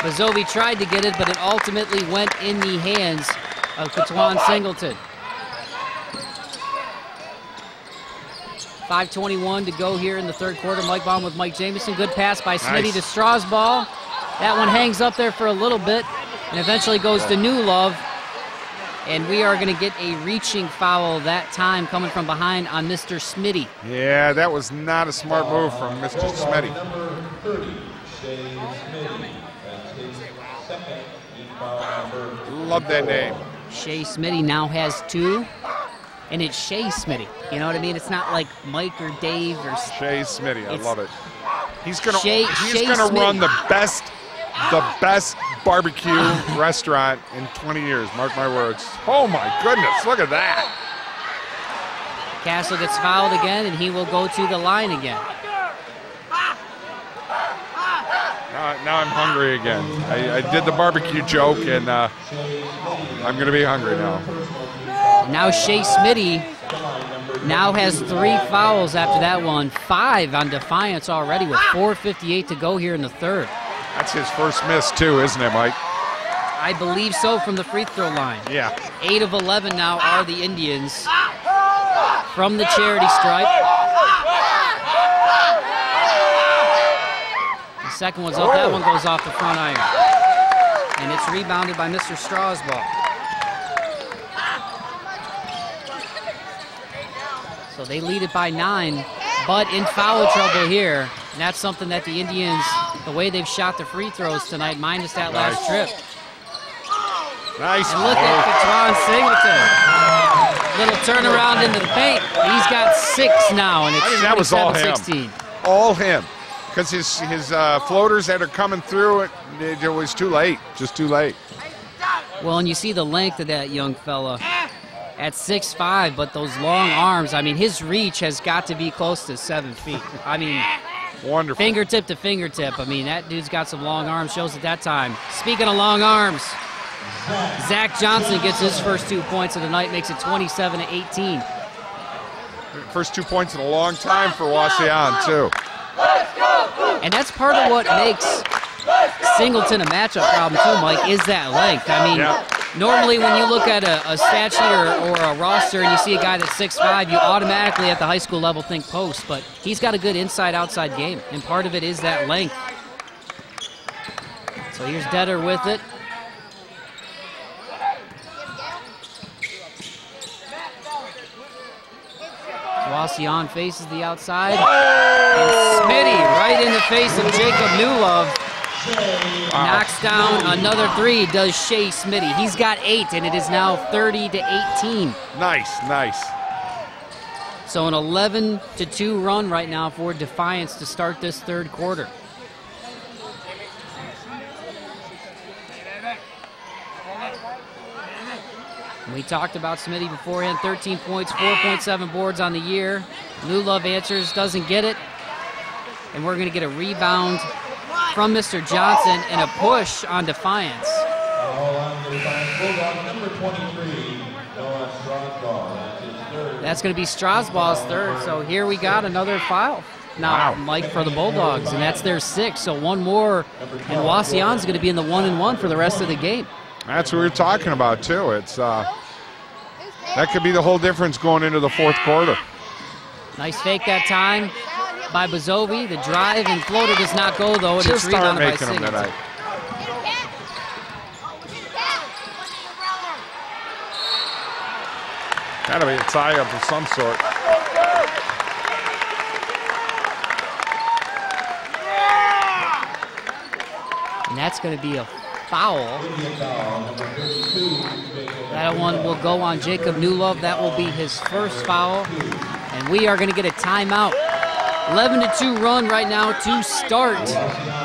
Bazovi tried to get it, but it ultimately went in the hands of Katwan Singleton. 5:21 to go here in the third quarter. Mike Baum with Mike Jameson. Good pass by Smitty to Strasball. That one hangs up there for a little bit and eventually goes to New Love. And we are going to get a reaching foul that time coming from behind on Mr. Smitty. Yeah, that was not a smart move from Mr. Smitty. Love that name. Shea Smitty now has 2. And it's Shea Smitty. You know what I mean? It's not like Mike or Dave or Shea Smitty. I love it. He's gonna Smitty. run the best barbecue restaurant in 20 years. Mark my words. Oh my goodness! Look at that. Castle gets fouled again, and he will go to the line again. Now I'm hungry again. I did the barbecue joke, and I'm going to be hungry now. Now Shea Smitty now has 3 fouls after that one. 5 on Defiance already with 4:58 to go here in the third. That's his first miss too, isn't it, Mike? I believe so, from the free throw line. Yeah. 8 of 11 now are the Indians from the charity stripe. The second one's up. That one goes off the front iron. And it's rebounded by Mr. Strasbaugh. So they lead it by 9, but in foul trouble here. And that's something that the Indians, the way they've shot the free throws tonight, minus that last trip. Nice. And look at Patron Singleton. Little turnaround into the paint. He's got 6 now, and it's that was all him. 16. All him. Because his floaters that are coming through, it was too late. Just too late. Well, and you see the length of that young fella at 6'5", but those long arms, I mean, his reach has got to be close to 7 feet. I mean, wonderful. Fingertip to fingertip. I mean, that dude's got some long arms, shows at that time. Speaking of long arms, Zach Johnson gets his first 2 points of the night, makes it 27-18. First 2 points in a long time for Wauseaon, too. And that's part of what makes Singleton a matchup problem, too, Mike, is that length. I mean, normally when you look at a stat sheet or a roster and you see a guy that's 6'5", you automatically at the high school level think post, but he's got a good inside-outside game, and part of it is that length. So here's Detter with it. Wauseaon faces the outside. And Smitty right in the face of Jacob Newlove. Knocks down another 3, does Shea Smitty. He's got 8, and it is now 30-18. Nice. So an 11-2 run right now for Defiance to start this third quarter. We talked about Smitty beforehand, 13 points, 4.7 boards on the year. Newlove answers, doesn't get it. And we're going to get a rebound from Mr. Johnson and a push on Defiance. That's going to be Strasbaugh's third, so here we got another foul. Now, Mike, for the Bulldogs, and that's their 6th, so one more, and Wauseon's going to be in the 1-1 for the rest of the game. That's what we're talking about, too. It's that could be the whole difference going into the fourth quarter. Nice fake that time by Bazovi. The drive and floater does not go, though, and it's rebounded by making them Singleton. tonight. Gotta be a tie-up of some sort. And that's going to be a foul. That one will go on Jacob Newlove. That will be his first foul. And we are going to get a timeout. 11-2 run right now to start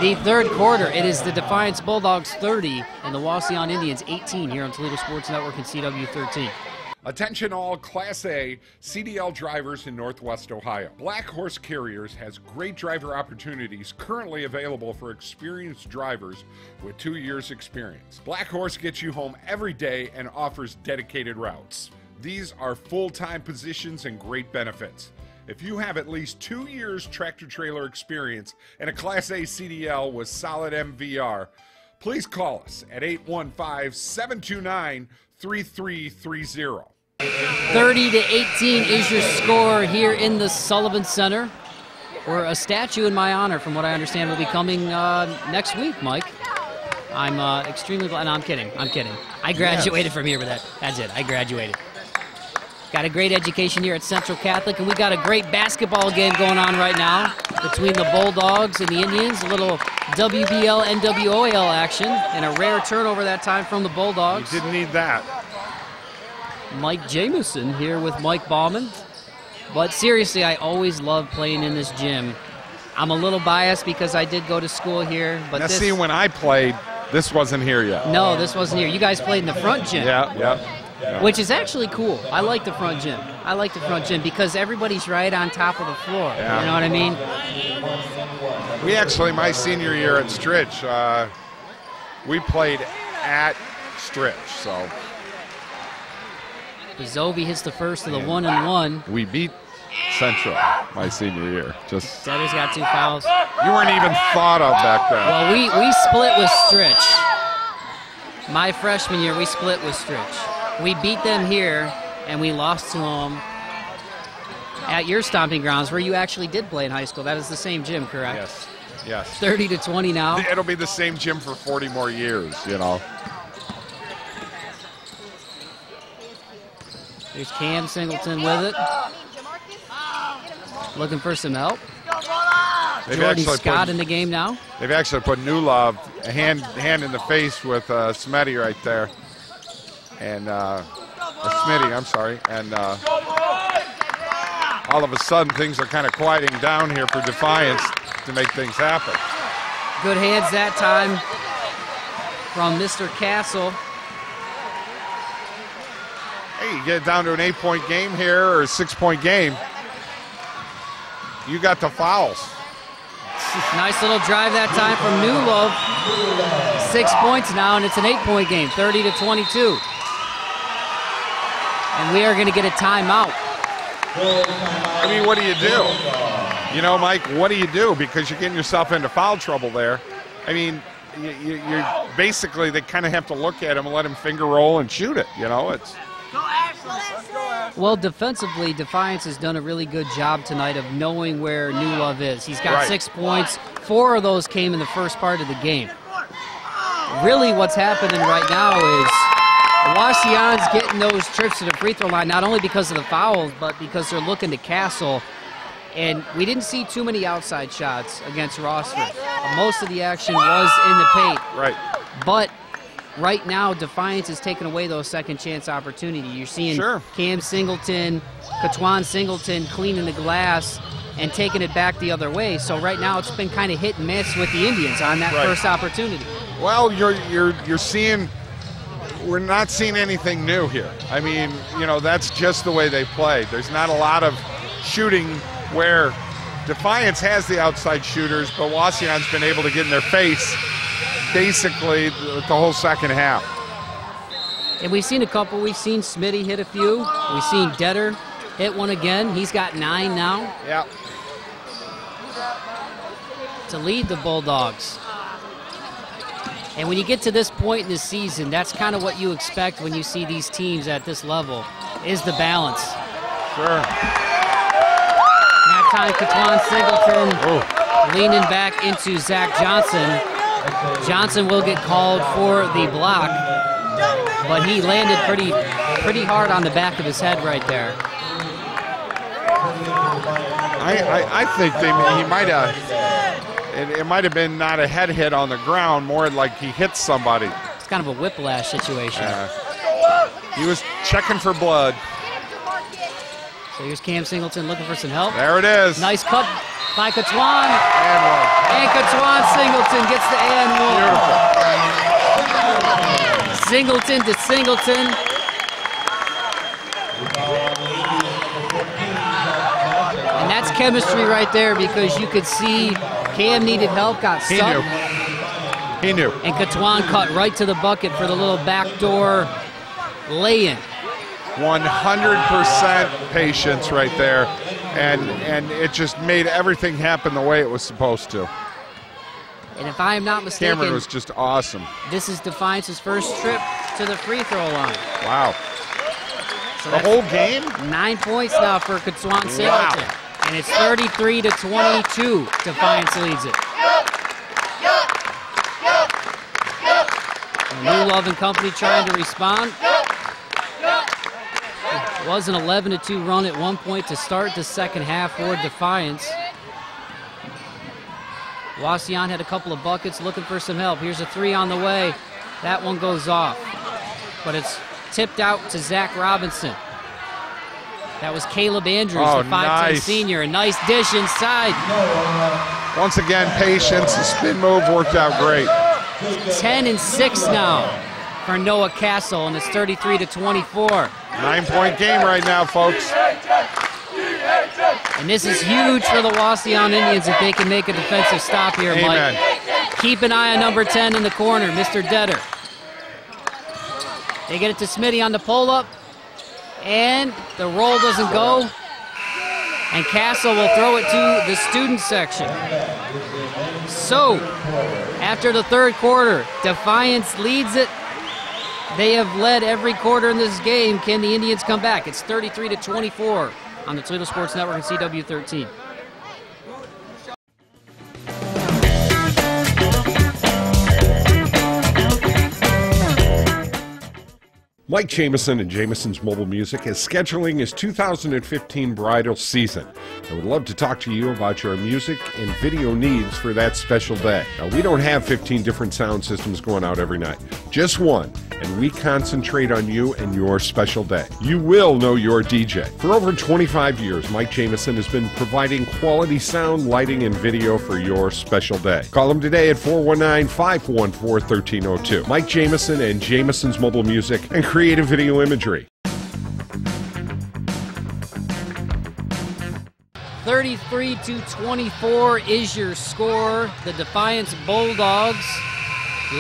the third quarter. It is the Defiance Bulldogs 30 and the Wauseaon Indians 18 here on Toledo Sports Network and CW 13. Attention all Class A CDL drivers in Northwest Ohio. Black Horse Carriers has great driver opportunities currently available for experienced drivers with 2 years experience. Black Horse gets you home every day and offers dedicated routes. These are full-time positions and great benefits. If you have at least 2 years tractor-trailer experience and a Class A CDL with solid MVR, please call us at 815-729-3330. 30-18 is your score here in the Sullivan Center, where a statue in my honor, from what I understand, will be coming next week, Mike. I'm extremely glad. No, I'm kidding. I graduated from here, but that's it. I graduated. Got a great education here at Central Catholic, and we got a great basketball game going on right now between the Bulldogs and the Indians. A little WBL, NWOL action, and a rare turnover that time from the Bulldogs. You didn't need that. Mike Jameson here with Mike Bauman. But seriously, I always love playing in this gym. I'm a little biased because I did go to school here. But now, see, when I played, this wasn't here yet. No, this wasn't here. You guys played in the front gym. Yeah. Which is actually cool. I like the front gym. I like the front gym because everybody's right on top of the floor. Yeah. You know what I mean? We actually, my senior year at Stritch, we played at Stritch, so. Zovi hits the first of the 1-and-1. We beat Central my senior year. Just Detter's got 2 fouls. You weren't even thought of back then. Well, we split with Stritch. My freshman year, we split with Stritch. We beat them here, and we lost to them at your stomping grounds, where you actually did play in high school. That is the same gym, correct? Yes. 30-20 now. It'll be the same gym for 40 more years, you know. There's Cam Singleton with it. Looking for some help. Jordan Scott in the game now. They've actually put New Love a hand in the face with Smitty right there. And Smitty, I'm sorry. And all of a sudden things are kind of quieting down here for Defiance to make things happen. Good hands that time from Mr. Castle. Hey, you get down to an 8-point game here or a 6-point game. You got the fouls. Nice little drive that time from New Love. 6 points now, and it's an 8-point game, 30-22. And we are going to get a timeout. I mean, what do you do? You know, Mike, what do you do? Because you're getting yourself into foul trouble there. I mean, you're basically, they kind of have to look at him and let him finger roll and shoot it. You know, it's. Well, defensively, Defiance has done a really good job tonight of knowing where New Love is. He's got 6 points. 4 of those came in the first part of the game. Really what's happening right now is Wauseon's getting those trips to the free throw line, not only because of the fouls, but because they're looking to Castle. And we didn't see too many outside shots against Rossford. Most of the action was in the paint. Right. But right now, Defiance is taking away those second chance opportunity. You're seeing Cam Singleton, Katwan Singleton cleaning the glass and taking it back the other way. So right now, it's been kind of hit and miss with the Indians on that first opportunity. Well, you're seeing. We're not seeing anything new here. I mean, you know, that's just the way they play. There's not a lot of shooting where Defiance has the outside shooters, but Wauseon's been able to get in their face basically the whole second half. And we've seen a couple. We've seen Smitty hit a few. We've seen Detter hit one again. He's got 9 now. Yeah. To lead the Bulldogs. And when you get to this point in the season, that's kind of what you expect when you see these teams at this level, is the balance. Sure. That time, Katwan Singleton leaning back into Zach Johnson. Johnson will get called for the block, but he landed pretty hard on the back of his head right there. I think he might have. It might have been not a head hit on the ground, more like he hit somebody. It's kind of a whiplash situation. He was checking for blood. So here's Cam Singleton looking for some help. There it is. Nice cut by Katwan. And one. And Katwan Singleton gets the and one. Singleton to Singleton. And that's chemistry right there, because you could see Cam needed help, got stuck. He knew. And Katwan cut right to the bucket for the little backdoor lay-in. 100% patience right there. And it just made everything happen the way it was supposed to. And if I am not mistaken, Cameron was just awesome. This is Defiance's first trip to the free throw line. Wow. So the whole game? 9 points now for Katwan Singleton. Wow. And it's 33-22. Defiance leads it. New Love and company trying to respond. It was an 11-2 run at one point to start the second half for Defiance. Wauseon had a couple of buckets, looking for some help. Here's a 3 on the way. That one goes off. But it's tipped out to Zach Robinson. That was Caleb Andrews, Oh, the 5'10 nice. senior. A nice dish inside. Once again, patience. The spin move worked out great. 10-6 now for Noah Castle, and it's 33-24. 9-point game right now, folks. And this is huge for the Wauseaon Indians if they can make a defensive stop here, Amen. Mike. Keep an eye on number 10 in the corner, Mr. Detter. They get it to Smitty on the pull-up, and the roll doesn't go. And Castle will throw it to the student section. So, after the third quarter, Defiance leads it. They have led every quarter in this game. Can the Indians come back? It's 33-24 on the Toledo Sports Network and CW 13. Mike Jameson and Jameson's Mobile Music is scheduling his 2015 bridal season. I would love to talk to you about your music and video needs for that special day. Now, we don't have 15 different sound systems going out every night, just one, and we concentrate on you and your special day. You will know your DJ. For over 25 years, Mike Jameson has been providing quality sound, lighting, and video for your special day. Call him today at 419-514-1302. Mike Jameson and Jameson's Mobile Music and creative video imagery. 33-24 is your score. The Defiance Bulldogs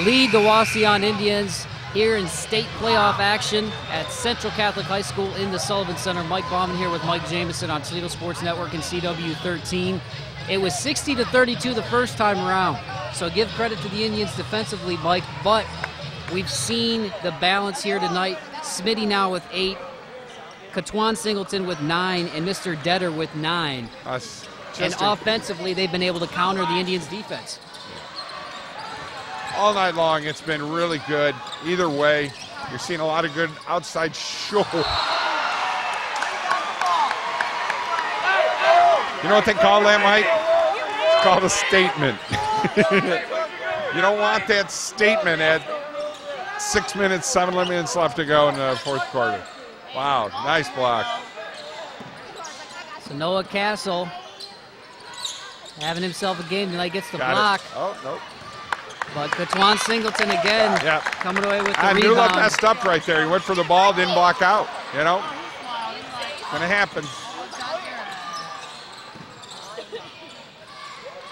lead the Wauseaon Indians here in state playoff action at Central Catholic High School in the Sullivan Center. Mike Bauman here with Mike Jameson on Toledo Sports Network and CW 13. It was 60-32 the first time around, so give credit to the Indians defensively, Mike, but we've seen the balance here tonight. Smitty now with 8, Katwan Singleton with 9, and Mr. Detter with 9. And offensively, they've been able to counter the Indians' defense. All night long, it's been really good. Either way, you're seeing a lot of good outside show. You know what they call that, Mike? It's called a statement. You don't want that statement at 6 minutes, 7 minutes left to go in the fourth quarter. Wow, nice block. So Noah Castle having himself a game tonight, gets the Got block. it. Oh, nope. But Katwan Singleton again coming away with the I knew rebound. that messed up right there. He went for the ball, didn't block out. You know, gonna happen.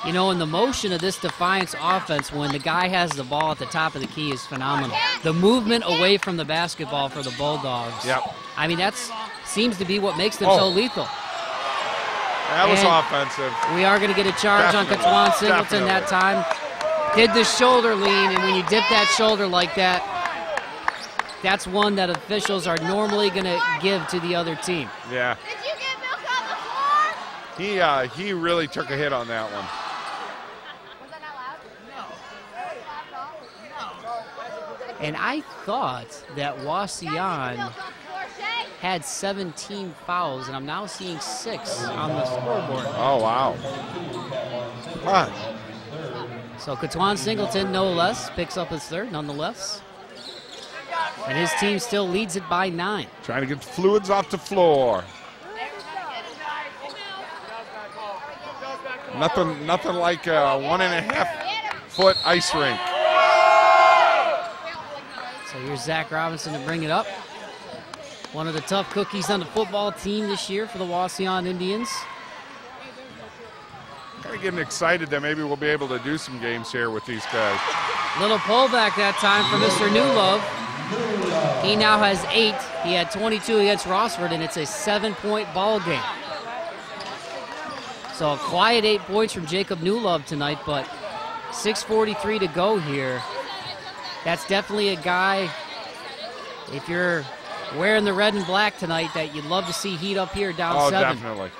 You know, in the motion of this Defiance offense, when the guy has the ball at the top of the key is phenomenal. The movement away from the basketball for the Bulldogs. Yep. I mean, that seems to be what makes them so lethal. That was And offensive. We are going to get a charge on Katwan Singleton that time. Did the shoulder lean, and when you dip that shoulder like that, that's one that officials are normally going to give to the other team. Yeah. Did you get milk on the floor? He really took a hit on that one. Was that not loud? And I thought that Wauseaon had 17 fouls, and I'm now seeing 6 on the scoreboard. Oh, wow. Huh. So Katwan Singleton, no less, picks up his third nonetheless. And his team still leads it by 9. Trying to get fluids off the floor. Nothing like a 1.5-foot ice rink. So here's Zach Robinson to bring it up. One of the tough cookies on the football team this year for the Wauseaon Indians. Kind of getting excited that maybe we'll be able to do some games here with these guys. Little pullback that time for Mr. Newlove. He now has 8. He had 22 against Rossford, and it's a 7-point ball game. So a quiet 8 points from Jacob Newlove tonight, but 6:43 to go here. That's definitely a guy, if you're wearing the red and black tonight, that you'd love to see heat up here down 7. Definitely.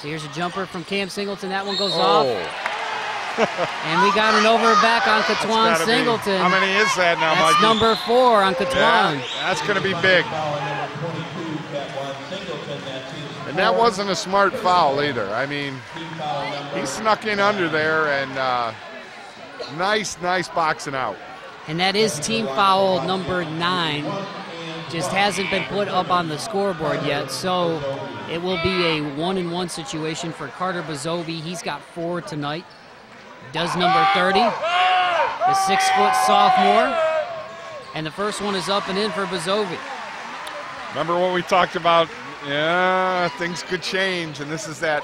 So here's a jumper from Cam Singleton. That one goes off. And we got an over back on Katwan Singleton. How many is that now, Mike? That's number 4 on Katwan. Yeah, that's going to be big. And that wasn't a smart foul either. I mean, he snuck in under there, and nice boxing out. And that is team foul number 9. Just hasn't been put up on the scoreboard yet, so it will be a 1-and-1 situation for Carter Bazovi. He's got 4 tonight. Does number 30, the 6-foot sophomore. And the first one is up and in for Bazovi. Remember what we talked about? Yeah, things could change, and this is that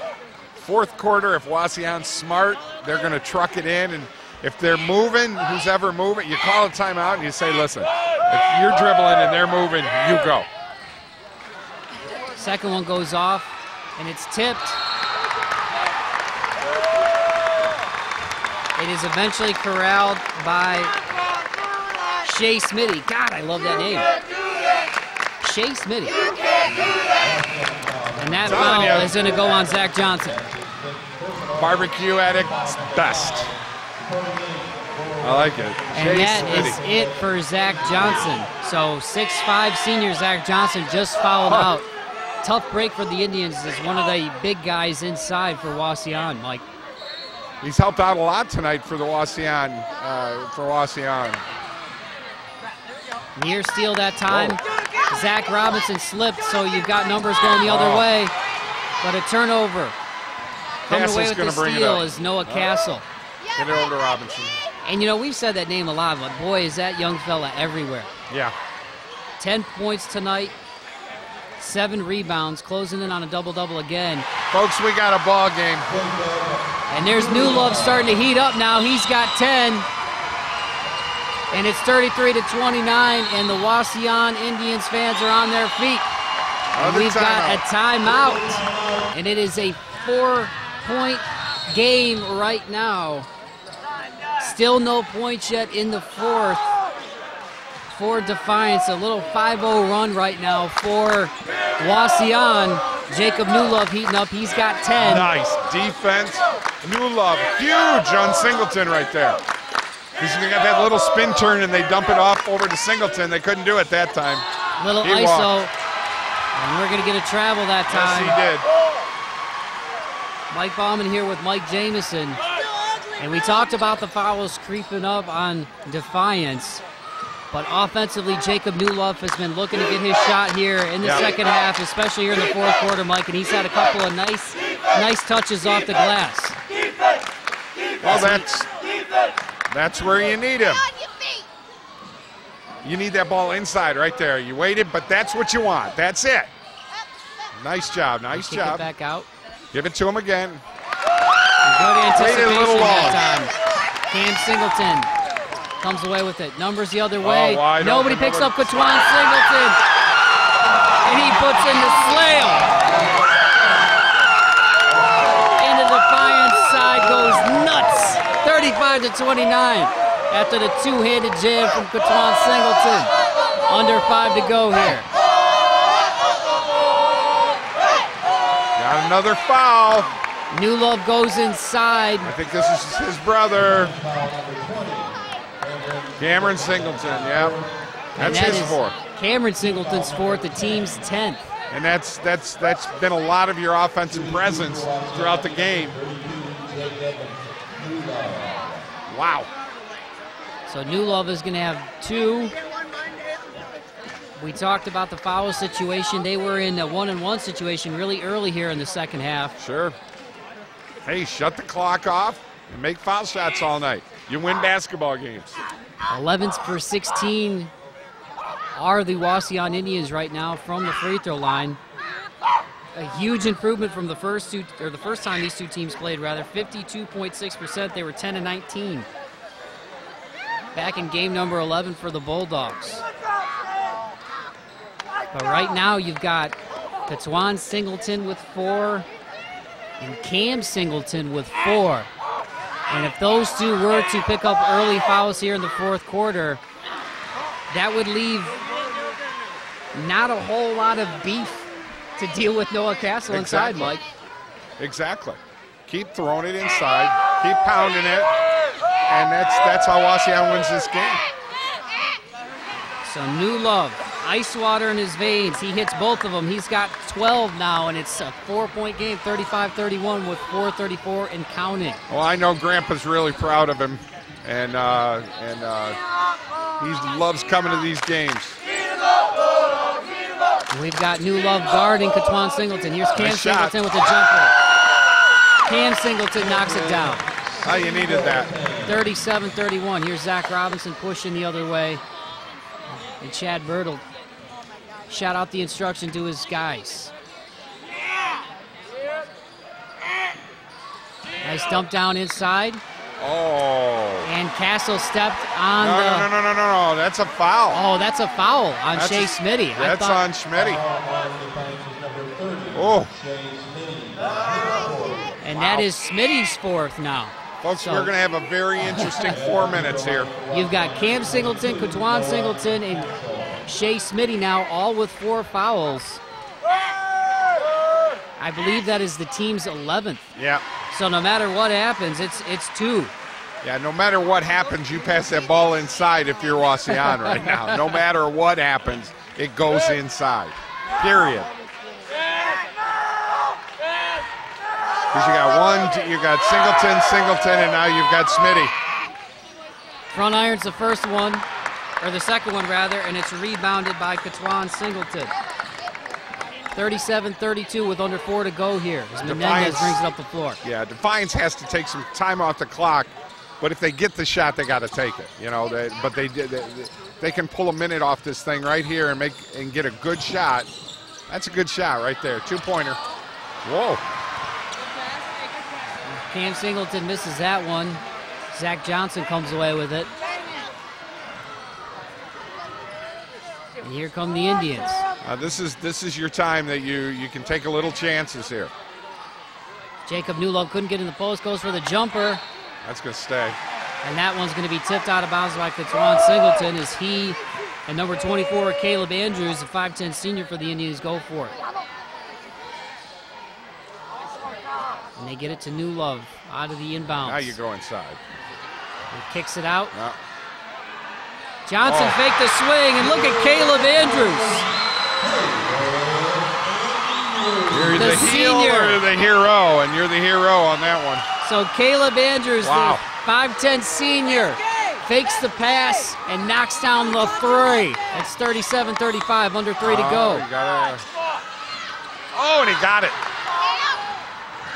fourth quarter. If Wauseon's smart, they're going to truck it in, and if they're moving, who's ever moving, you call a timeout and you say, listen, if you're dribbling and they're moving, you go. Second one goes off, and it's tipped. It is eventually corralled by Shea Smitty. God, I love that name. Shea Smitty. And that foul is going to go on Zach Johnson. Barbecue addict's best. I like it. And that is it for Zach Johnson. So 6'5" senior Zach Johnson just fouled out. Tough break for the Indians as one of the big guys inside for Wauseon, Mike. He's helped out a lot tonight for the Wauseon. Near steal that time. Zach Robinson slipped, so you've got numbers going the other way. But a turnover. Coming away with the steal is Noah Castle. Get it over to Robinson. And you know, we've said that name a lot, but boy, is that young fella everywhere. Yeah. 10 points tonight, 7 rebounds, closing in on a double-double again. Folks, we got a ball game. And there's New Love starting to heat up now. He's got 10. And it's 33-29, and the Wauseon Indians fans are on their feet. And we've got a timeout. And it is a 4-point game right now. Still no points yet in the fourth for Defiance. A little 5-0 run right now for Wauseon. Jacob Newlove heating up. He's got 10. Nice defense. Newlove, huge on Singleton right there. He's got that little spin turn, and they dump it off over to Singleton. They couldn't do it that time. Little ISO. And we're going to get a travel that time. Yes, he did. Mike Bauman here with Mike Jameson. And we talked about the fouls creeping up on Defiance. But offensively, Jacob Newlove has been looking to get his shot here in the second half, especially here in the fourth quarter, Mike. And he's had a couple of nice touches off the glass. Well, that's where you need him. You need that ball inside right there. You waited, but that's what you want. That's it. Nice job. Nice job. Kick it back out. Give it to him again. Good anticipation a little long. that time. Cam Singleton comes away with it. Numbers the other way. Nobody picks up Katwan Singleton. And he puts in the slam. And the Defiance side goes nuts. 35-29 after the two-handed jam from Katwan Singleton. Under 5 to go here. Got another foul. New Love goes inside. I think this is his brother. Cameron Singleton, yeah. That's his fourth. Cameron Singleton's fourth, the team's 10th. And that's been a lot of your offensive presence throughout the game. Wow. So New Love is going to have 2. We talked about the foul situation. They were in a 1-and-1 situation really early here in the second half. Sure. Hey, shut the clock off and make foul shots all night. You win basketball games. 11 for 16 are the Wauseon Indians right now from the free throw line. A huge improvement from the first time these two teams played, rather. 52.6%. They were 10-19. Back in game number 11 for the Bulldogs. But right now you've got Katwan Singleton with 4 and Cam Singleton with 4. And if those two were to pick up early fouls here in the fourth quarter, that would leave not a whole lot of beef to deal with Noah Castle inside, Mike. Exactly. Keep throwing it inside. Keep pounding it. And that's how Wauseon wins this game. So New Love, ice water in his veins. He hits both of them. He's got 12 now, and it's a 4-point game, 35-31 with 4:34 and counting. Well, I know Grandpa's really proud of him, and He loves coming to these games. We've got New Love guarding Katwan Singleton. Here's Cam Nice shot. Singleton with the jumper. Cam Singleton knocks it down. Oh, you needed that. 37-31. Here's Zach Robinson pushing the other way. And Chad Bertle shout out the instruction to his guys. Nice dump down inside. Oh. And Castle stepped on No. That's a foul. Oh, that's a foul on Shea Smitty. That's on Smitty. Oh. And that is Smitty's fourth now. Folks, we're going to have a very interesting 4 minutes here. You've got Cam Singleton, Katwan Singleton, and Shea Smitty now, all with 4 fouls. I believe that is the team's 11th. Yeah. So no matter what happens, it's 2. Yeah, no matter what happens, you pass that ball inside if you're Wauseaon right now. No matter what happens, it goes inside. Period. Because you got Singleton, and now you've got Smitty. Front iron's the first one, or the second one rather, and it's rebounded by Katwan Singleton. 37-32 with under 4 to go here as Menendez brings it up the floor. Yeah, Defiance has to take some time off the clock, but if they get the shot, they got to take it. You know, they can pull a minute off this thing right here and get a good shot. That's a good shot right there, 2-pointer. Whoa. Cam Singleton misses that one. Zach Johnson comes away with it. And here come the Indians. This is your time that you can take a little chances here. Jacob Newlove couldn't get in the post, goes for the jumper. That's going to stay. And that one's going to be tipped out of bounds by Katwan Singleton as he and number 24, Caleb Andrews, a 5'10 senior for the Indians, go for it. And they get it to Newlove out of the inbounds. Now you go inside. He kicks it out. No. Johnson faked the swing, and look at Caleb Andrews. You're the heel or the hero, and you're the hero on that one. So Caleb Andrews, wow. The 5'10 senior, fakes the pass and knocks down the 3. It's 37-35, under 3 to go. And he got it.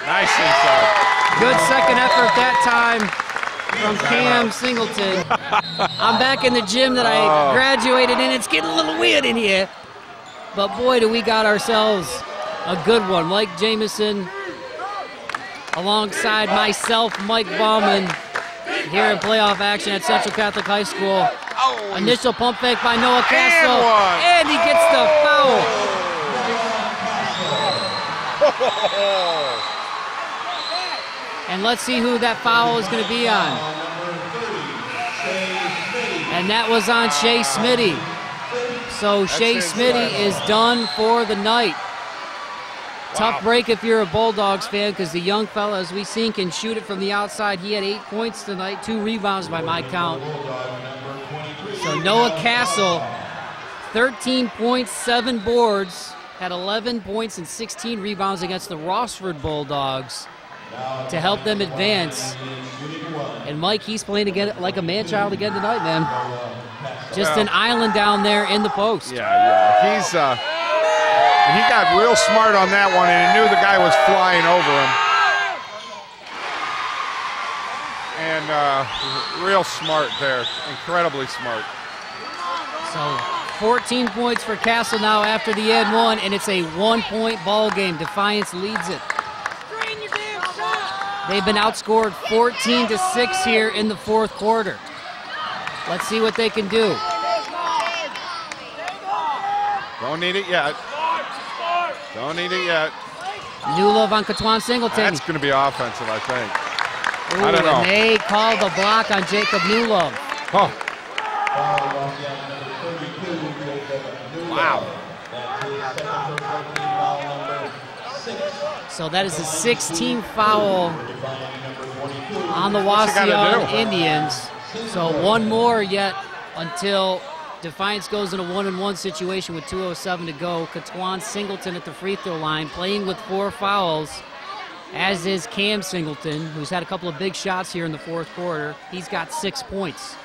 Nice inside. Good second effort that time from Cam Singleton. I'm back in the gym that I graduated in. It's getting a little weird in here. But boy, do we got ourselves a good one. Mike Jameson alongside myself, Mike Bauman, here in playoff action at Central Catholic High School. Initial pump fake by Noah Castle. And he gets the foul. And let's see who that foul is going to be on. And that was on Shea Smitty. So Shea Smitty is done for the night. Tough break if you're a Bulldogs fan, because the young fella, as we seen, can shoot it from the outside. He had 8 points tonight, 2 rebounds by my count. So Noah Castle, 13 points, 7 boards, had 11 points and 16 rebounds against the Rossford Bulldogs to help them advance. And Mike, he's playing again like a man-child again tonight, man. Just an island down there in the post. Yeah. He got real smart on that one, and he knew the guy was flying over him. And real smart there, incredibly smart. So 14 points for Castle now after the end one, and it's a 1-point ball game. Defiance leads it. They've been outscored 14-6 here in the 4th quarter. Let's see what they can do. Don't need it yet. Don't need it yet. Newlove on Katwan Singleton. That's going to be offensive, I think. Ooh, I don't know. And they called the block on Jacob Newlove. Oh. Wow. So that is a 16th foul on the Wauseaon Indians. So one more yet until Defiance goes in a 1-on-1 situation with 2:07 to go. Katwan Singleton at the free throw line, playing with 4 fouls, as is Cam Singleton, who's had a couple of big shots here in the 4th quarter. He's got 6 points.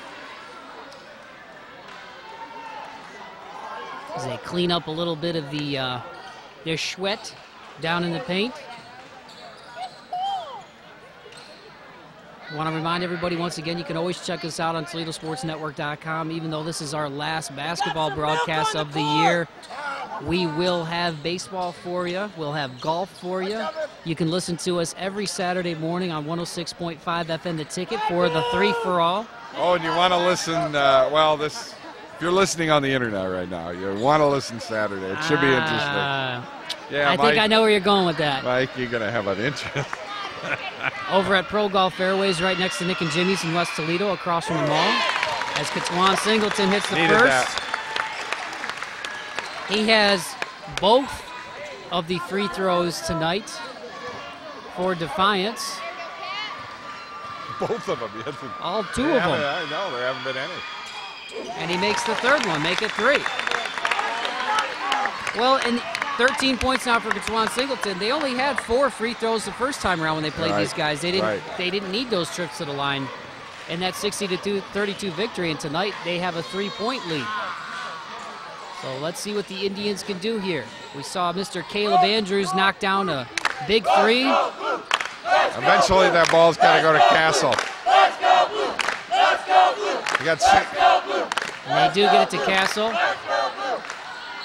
As they clean up a little bit of the their sweat down in the paint. I want to remind everybody once again, you can always check us out on ToledoSportsNetwork.com. Even though this is our last basketball broadcast of the year, we will have baseball for you. We'll have golf for you. You can listen to us every Saturday morning on 106.5 FM The Ticket for the 3-for-all. Oh, and you want to listen, if you're listening on the internet right now, you want to listen Saturday. It should be interesting. Yeah, I think I know where you're going with that. Mike, you're going to have an interest. Over at Pro Golf Fairways, right next to Nick and Jimmy's in West Toledo, across from the mall, as Katawan Singleton hits the Needed first. That. He has both of the free throws tonight for Defiance. Both of them, yes. All two of them. I know, there haven't been any. And he makes the third one, make it 3. Well, and 13 points now for Katawan Singleton. They only had 4 free throws the first time around when they played these guys. They didn't need those trips to the line in that 60-32 victory. And tonight they have a 3-point lead. So let's see what the Indians can do here. We saw Mr. Caleb Andrews knock down a big 3. Eventually that ball's got to go to Castle. You got 6. And they do get it to Castle.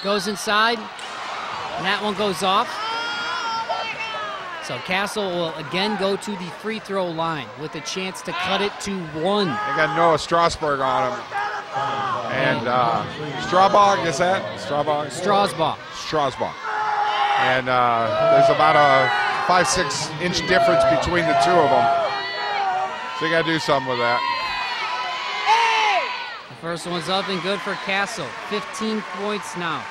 Goes inside. And that one goes off. So Castle will again go to the free throw line with a chance to cut it to 1. They got Noah Strasburg on him. And Strasbaugh, is that? Strasbaugh? Strasbaugh. And there's about a 5-6 inch difference between the two of them. So you got to do something with that. The first one's up and good for Castle. 15 points now.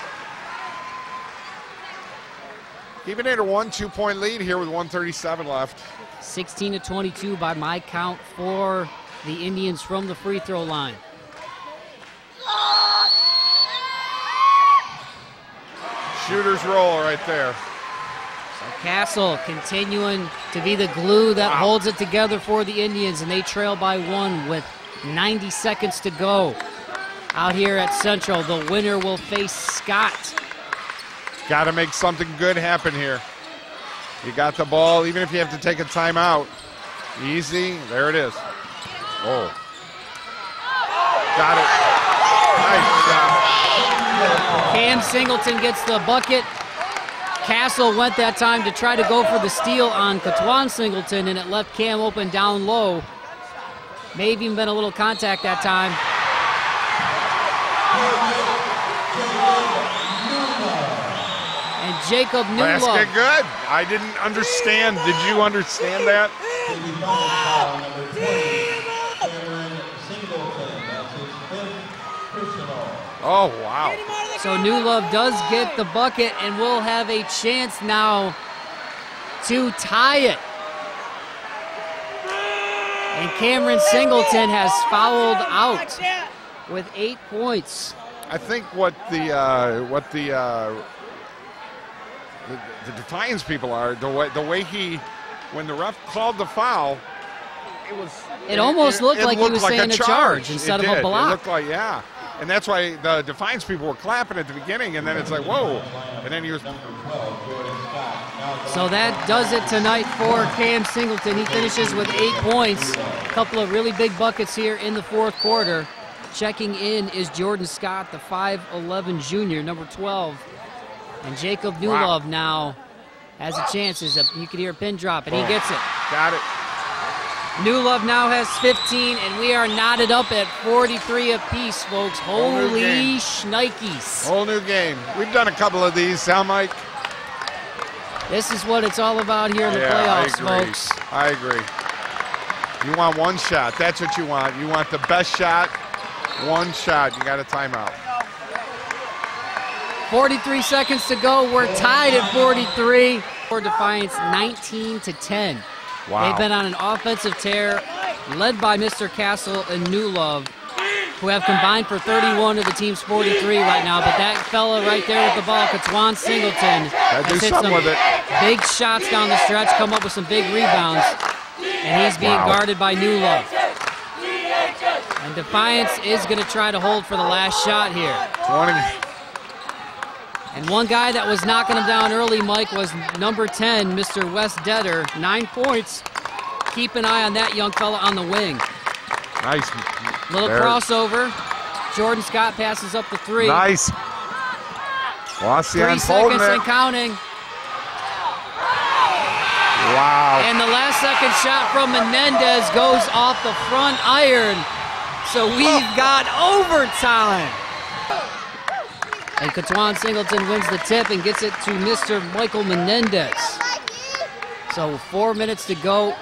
Keeping it a 1-2-point lead here with 1:37 left. 16-22 by my count for the Indians from the free throw line. Shooter's roll right there. So Castle continuing to be the glue that holds it together for the Indians, and they trail by 1 with 90 seconds to go. Out here at Central, the winner will face Scott. Got to make something good happen here. You got the ball, even if you have to take a timeout. Easy, there it is. Oh. Got it. Nice job. Cam Singleton gets the bucket. Castle went that time to try to go for the steal on Katawan Singleton, and it left Cam open down low. Maybe even been a little contact that time. And Jacob Newlove. Basket good. I didn't understand. Did you understand that? Oh, wow. So Newlove does get the bucket and will have a chance now to tie it. And Cameron Singleton has fouled out with 8 points. I think what the Defiance people are, the way he, when the ref called the foul, it almost looked like he was saying a charge instead of a block. It looked like, yeah. And that's why the Defiance people were clapping at the beginning, and then it's like, whoa. And then he was. So that does it tonight for Cam Singleton. He finishes with 8 points. A couple of really big buckets here in the fourth quarter. Checking in is Jordan Scott, the 5'11 junior, number 12. And Jacob Newlove now has a chance. You can hear a pin drop, and he gets it. Got it. Newlove now has 15, and we are knotted up at 43 apiece, folks. Holy shnikes. Whole new game. We've done a couple of these, huh, Mike? This is what it's all about here in the playoffs, folks. I agree. You want one shot. That's what you want. You want the best shot. One shot. You got a timeout. 43 seconds to go. We're tied at 43. For Defiance, 19-10. Wow. They've been on an offensive tear, led by Mr. Castle and Newlove, who have combined for 31 of the team's 43 right now. But that fella right there with the ball, Katawan Singleton, has hit some big shots down the stretch, come up with some big rebounds, and he's being guarded by Newlove. And Defiance is going to try to hold for the last shot here. And one guy that was knocking him down early, Mike, was number 10, Mr. Wes Detter. 9 points. Keep an eye on that young fella on the wing. Nice. Little crossover. Jordan Scott passes up the 3. Nice. Wauseaon 3 seconds and counting. Wow. And the last second shot from Menendez goes off the front iron. So we've got overtime. And Katwan Singleton wins the tip and gets it to Mr. Michael Menendez. So 4 minutes to go.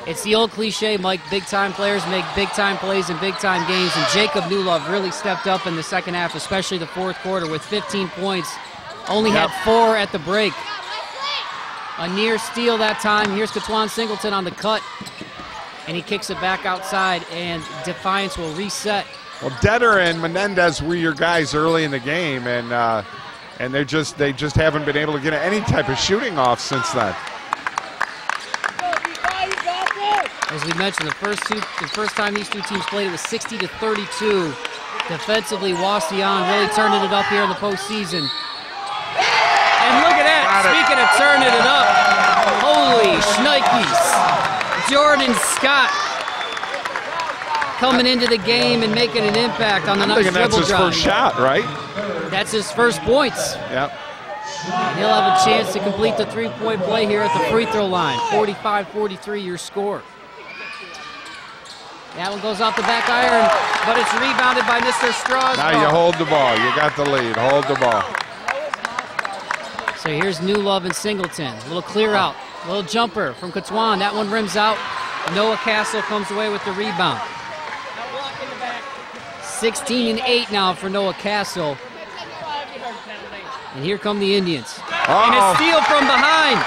It's the old cliche, Mike, big-time players make big-time plays in big-time games, and Jacob Newlove really stepped up in the second half, especially the fourth quarter, with 15 points. Only had 4 at the break. A near steal that time. Here's Katwan Singleton on the cut, and he kicks it back outside, and Defiance will reset. Well, Detter and Menendez were your guys early in the game, and they just haven't been able to get any type of shooting off since then. As we mentioned, the first time these two teams played, it was 60-32. Defensively, Wauseaon really turning it up here in the postseason. And look at that! Speaking of turning it up, holy shnikes! Jordan Scott coming into the game and making an impact on the nice dribble drive. That's his first shot, right? That's his first points. Yep. And he'll have a chance to complete the 3-point play here at the free throw line. 45-43 your score. That one goes off the back iron, but it's rebounded by Mr. Strasbaugh. Now you hold the ball. You got the lead. Hold the ball. So here's Newlove and Singleton. A little clear out. A little jumper from Katwan. That one rims out. Noah Castle comes away with the rebound. 16-8 now for Noah Castle. And here come the Indians. And a steal from behind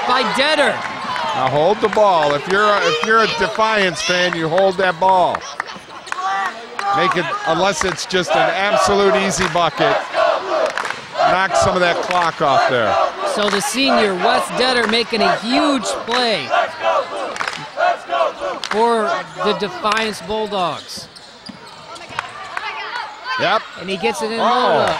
by Detter. Now hold the ball. If you're a Defiance fan, you hold that ball. Make it, unless it's just an absolute easy bucket. Knock some of that clock off there. So the senior, Wes Detter, making a huge play for the Defiance Bulldogs. Yep. And he gets it in low.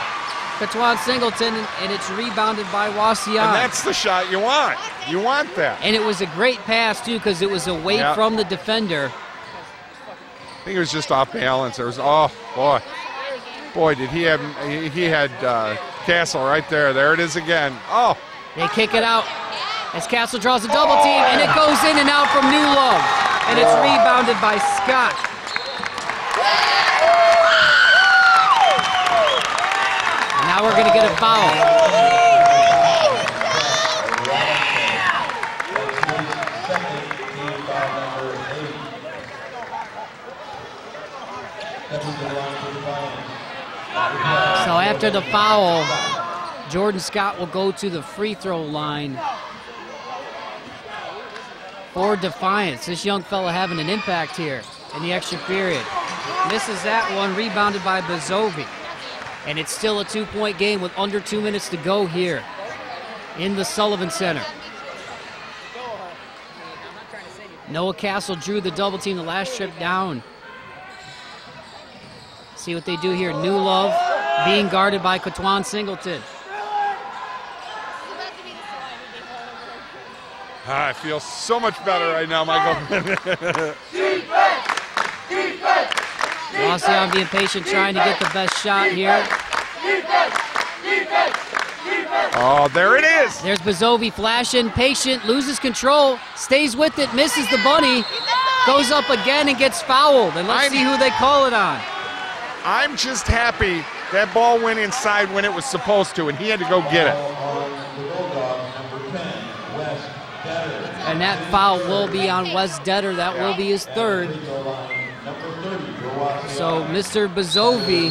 Katwan Singleton, and it's rebounded by Wauseaon. And that's the shot you want. You want that. And it was a great pass, too, because it was away from the defender. I think it was just off balance. There was, oh, boy. Boy, did he have, he had Castle right there. There it is again. Oh. They kick it out as Castle draws a double team, and it goes in and out from Newlove. And it's rebounded by Scott. Now we're going to get a foul. So after the foul, Jordan Scott will go to the free throw line for Defiance. This young fella having an impact here in the extra period. Misses that one, rebounded by Bezovi. And it's still a 2-point game with under 2 minutes to go here in the Sullivan Center. Noah Castle drew the double team the last trip down. See what they do here. Newlove being guarded by Katwan Singleton. I feel so much better right now, Michael. Wauseaon being patient, trying to get the best shot here. Oh, there it is. There's Bezovi flashing, patient, loses control, stays with it, misses the bunny, goes up again and gets fouled. And let's see who they call it on. I'm just happy that ball went inside when it was supposed to, and he had to go get it. And that foul will be on Wes Detter. That will be his third. So Mr. Bezovi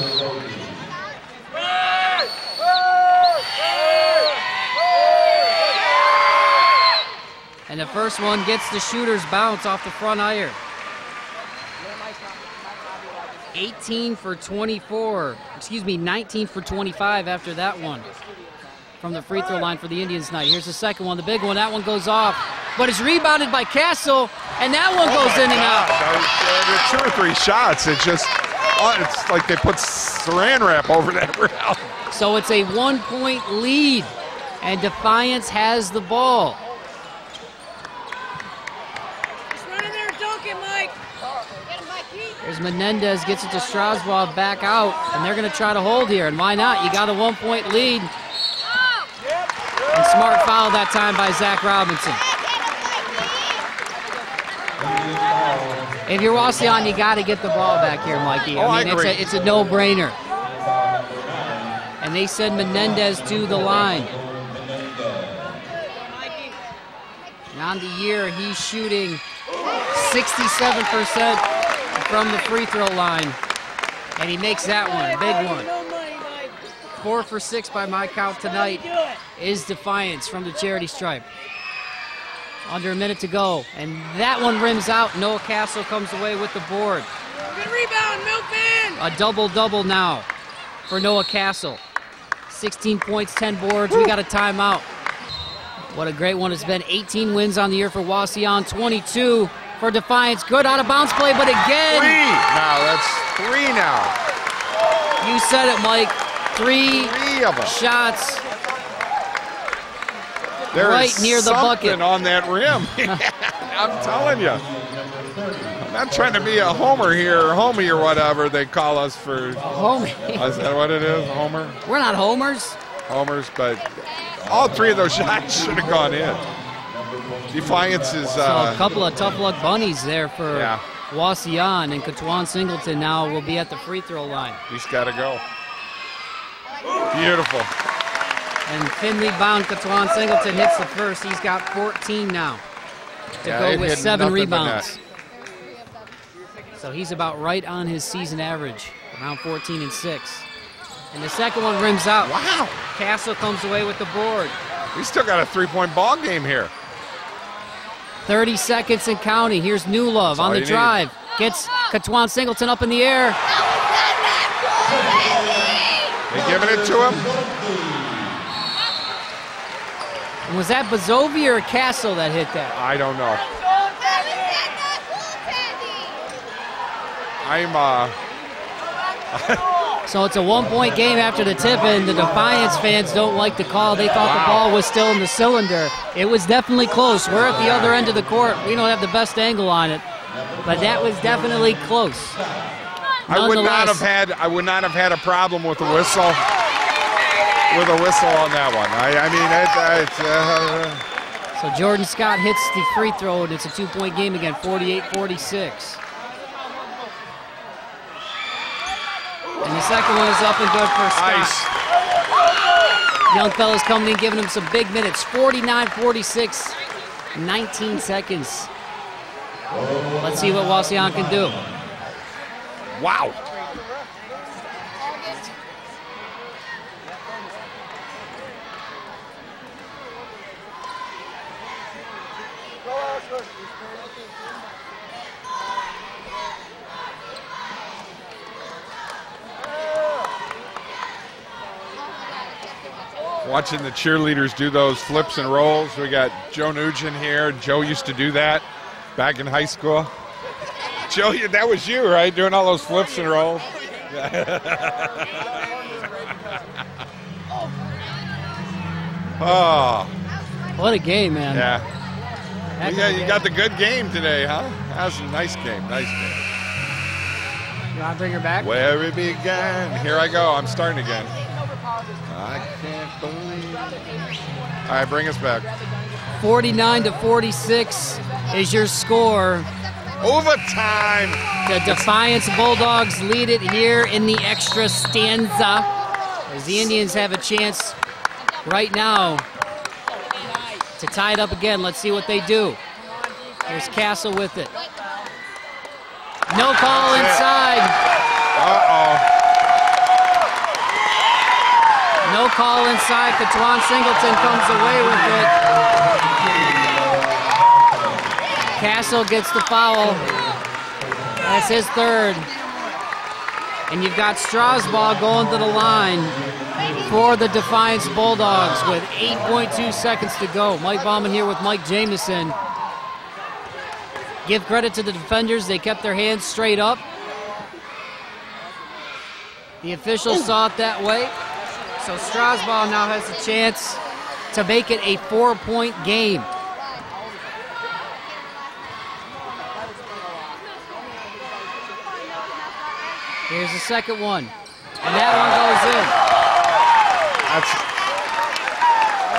and the first one gets the shooter's bounce off the front iron. 18 for 24, excuse me, 19 for 25 after that one from the free throw line for the Indians tonight. Here's the second one, the big one. That one goes off, but it's rebounded by Castle, and that one goes in and out. There were 2 or 3 shots. It just, Oh, it's like they put saran wrap over that rail. So it's a 1-point lead, and Defiance has the ball. Just run in there and dunk it, Mike. There's Menendez, gets it to Strasbaugh, back out, and they're going to try to hold here, and why not? You got a 1-point lead. And smart foul that time by Zach Robinson. If you're Wauseaon, you got to get the ball back here, Mikey. I mean, it's a no-brainer. And they send Menendez to the line. And on the year, he's shooting 67% from the free throw line. And he makes that one, a big one. 4 for 6 by my count tonight is Defiance from the charity stripe. Under a minute to go, and that one rims out. Noah Castle comes away with the board. Good rebound, Milkman! A double-double now for Noah Castle. 16 points, 10 boards. We got a timeout. What a great one it's been. 18 wins on the year for Wauseaon, 22 for Defiance. Good out-of-bounds play, but again. 3 now, that's 3 now. You said it, Mike. 3 of them. Shots. There right is near the bucket on that rim. I'm telling you. I'm not trying to be a homer here, or homie or whatever they call us for. Homie. Is that what it is, homer? We're not homers. Homers, but all 3 of those shots should have gone in. Defiance is. So a couple of tough luck bunnies there for Yeah. Wauseaon, and Katwan Singleton now will be at the free throw line. He's got to go. Beautiful. And thinly bound Katwan Singleton hits the first. He's got 14 now to go with 7 rebounds. So he's about right on his season average, around 14 and 6. And the second one rims out. Wow. Castle comes away with the board. We still got a 3-point ball game here. 30 seconds and counting. Here's Newlove on the drive. Gets Katwan Singleton up in the air. They giving it to him? And was that Bazovi or Castle that hit that? I don't know. So it's a 1-point game after the tip, and the Defiance fans don't like the call. They thought the ball was still in the cylinder. It was definitely close. We're at the other end of the court. We don't have the best angle on it, but that was definitely close. I would not have had a problem with the whistle. With a whistle on that one. So Jordan Scott hits the free throw, and it's a 2-point game again, 48-46. And the second one is up and good for Scott. Nice. Young fellas coming in, giving him some big minutes. 49-46, 19 seconds. Let's see what Wauseaon can do. Wow. Watching the cheerleaders do those flips and rolls. We got Joe Nugent here. Joe used to do that back in high school. Joe, that was you, right? Doing all those flips and rolls. Oh. What a game, man. Yeah. You got the good game today, huh? That was a nice game. Nice game. You want to bring her back? Where it began. Here I go. I'm starting again. I can't believe it. All right, bring us back. 49-46 is your score. Overtime. The Defiance Bulldogs lead it here in the extra stanza, as the Indians have a chance right now to tie it up again. Let's see what they do. Here's Castle with it. No call inside. Uh-oh. No call inside. Katwan Singleton comes away with it. Castle gets the foul. That's his third. And you've got Strasbaugh going to the line for the Defiance Bulldogs with 8.2 seconds to go. Mike Bauman here with Mike Jameson. Give credit to the defenders. They kept their hands straight up. The officials saw it that way. So Strasbourg now has a chance to make it a 4-point game. Here's the second one. And that one goes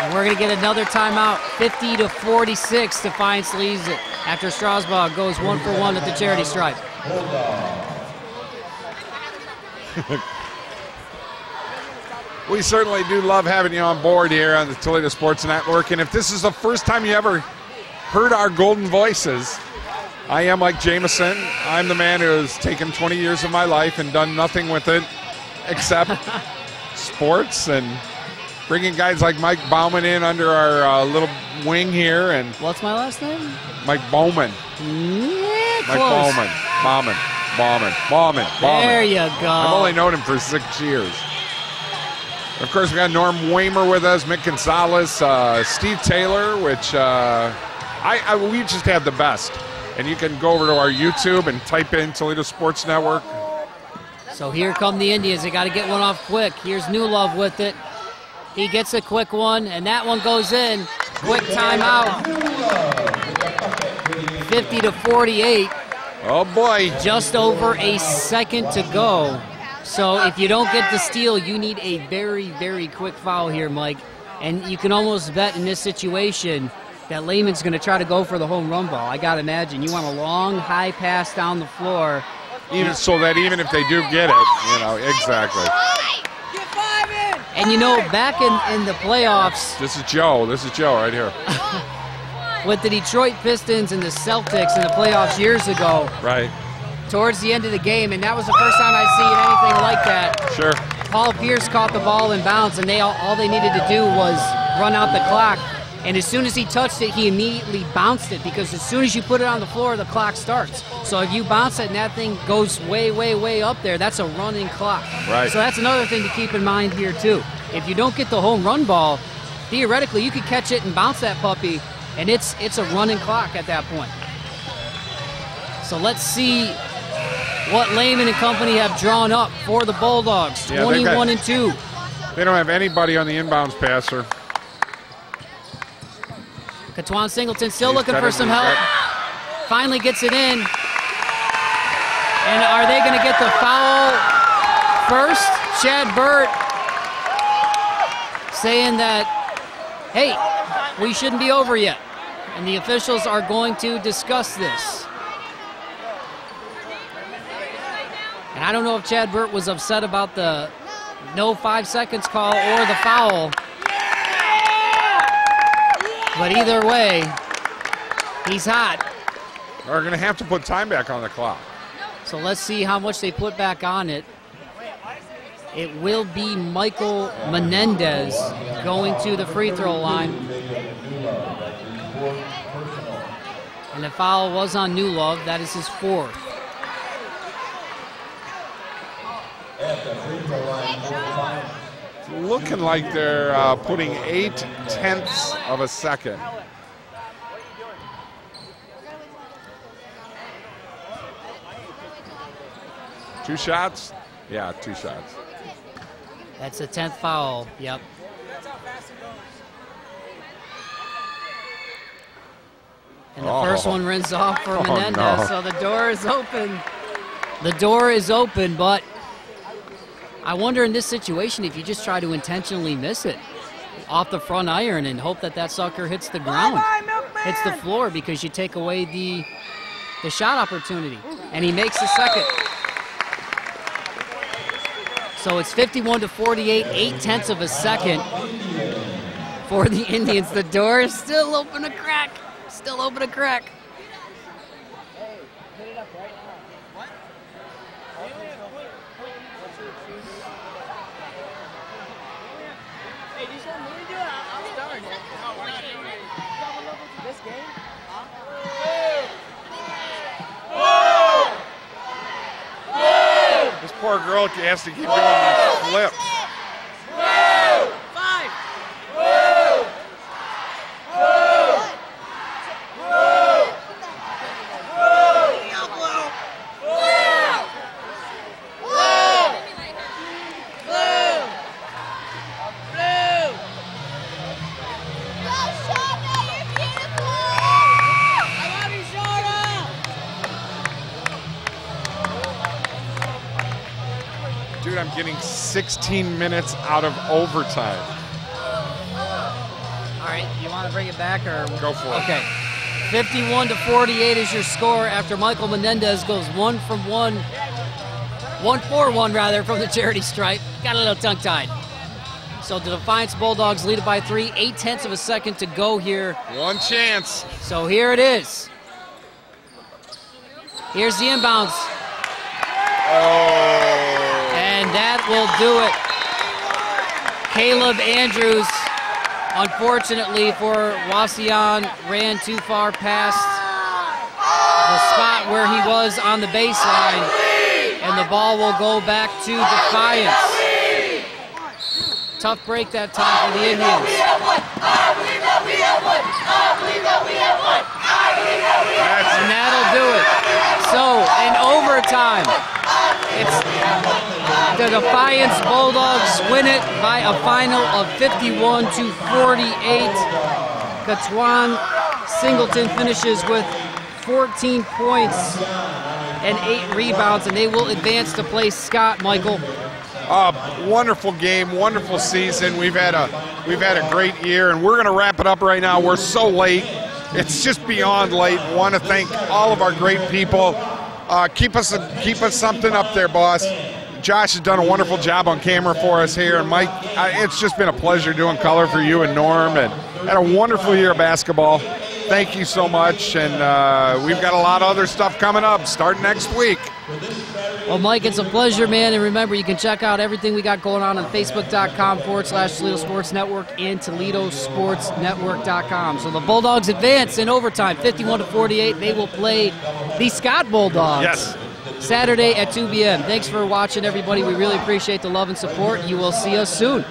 in. And we're going to get another timeout. 50-46, Defiance leads it after Strasbourg goes 1-for-1 at the charity stripe. We certainly do love having you on board here on the Toledo Sports Network. And if this is the first time you ever heard our golden voices, I am Mike Jameson. I'm the man who has taken 20 years of my life and done nothing with it except sports and bringing guys like Mike Bauman in under our little wing here. And what's my last name? Mike Bauman. Yeah, Mike close. Bauman. There you go. I've only known him for 6 years. Of course, we got Norm Waymer with us, Mick Gonzalez, Steve Taylor, which we just have the best. And you can go over to our YouTube and type in Toledo Sports Network. So here come the Indians. They got to get one off quick. Here's Newlove with it. He gets a quick one, and that one goes in. Quick timeout. 50-48. Oh, boy. Just over a second to go. So if you don't get the steal, you need a very, very quick foul here, Mike. And you can almost bet in this situation that Lehman's going to try to go for the home run ball. I got to imagine. You want a long, high pass down the floor. Even so that even if they do get it, exactly. And back in the playoffs. This is Joe right here. With the Detroit Pistons and the Celtics in the playoffs years ago. Right. Towards the end of the game, and that was the first time I'd seen anything like that. Sure. Paul Pierce caught the ball in bounds, and all they needed to do was run out the clock. And as soon as he touched it, he immediately bounced it, because as soon as you put it on the floor, the clock starts. So if you bounce it and that thing goes way, way, way up there, that's a running clock. Right. So that's another thing to keep in mind here, too. If you don't get the home run ball, theoretically, you could catch it and bounce that puppy, and it's a running clock at that point. So let's see what Lehman and company have drawn up for the Bulldogs. 21-2. They don't have anybody on the inbounds passer. Katwan Singleton still looking for some help. Finally gets it in. And are they going to get the foul first? Chad Burt saying that, hey, we shouldn't be over yet. And the officials are going to discuss this. And I don't know if Chad Burt was upset about the no 5 seconds call or the foul. But either way, he's hot. They're going to have to put time back on the clock. So let's see how much they put back on it. It will be Michael Menendez going to the free throw line. And the foul was on Newlove. That is his fourth. Looking like they're putting 0.8 of a second. Two shots? Yeah, 2 shots. That's the 10th foul. Yep. And the first one rings off for Menendez, no. so the door is open. The door is open, but I wonder in this situation if you just try to intentionally miss it off the front iron and hope that that sucker hits the ground, hits the floor, because you take away the shot opportunity. And he makes the second. So it's 51-48, 0.8 of a second for the Indians. The door is still open a crack. Still open a crack. This poor girl has to keep doing these flips. on getting 16 minutes out of overtime. All right, you want to bring it back or go for it? Okay, 51-48 is your score after Michael Menendez goes 1 for 1 rather from the charity stripe. Got a little tongue-tied. So the Defiance Bulldogs lead it by 3, 0.8 of a second to go here. One chance. So here it is. Here's the inbounds. Oh. And that will do it. Caleb Andrews, unfortunately for Wauseaon, ran too far past the spot where he was on the baseline. And the ball will go back to Defiance. Tough break that time for the Indians. And that'll do it. So, in overtime, it's the Defiance Bulldogs win it by a final of 51-48. Katwan Singleton finishes with 14 points and 8 rebounds, and they will advance to play Scott, Michael. Wonderful game, wonderful season. We've had a great year, and we're going to wrap it up right now. We're so late. It's just beyond late. Want to thank all of our great people. Keep us something up there, boss. Josh has done a wonderful job on camera for us here, and Mike, it's just been a pleasure doing color for you and Norm, and had a wonderful year of basketball. Thank you so much, and we've got a lot of other stuff coming up starting next week. Well, Mike, it's a pleasure, man, and remember, you can check out everything we got going on Facebook.com/Toledo Sports Network and ToledoSportsNetwork.com. So the Bulldogs advance in overtime, 51-48. They will play the Scott Bulldogs. Yes. Saturday at 2 p.m. Thanks for watching, everybody. We really appreciate the love and support. You will see us soon.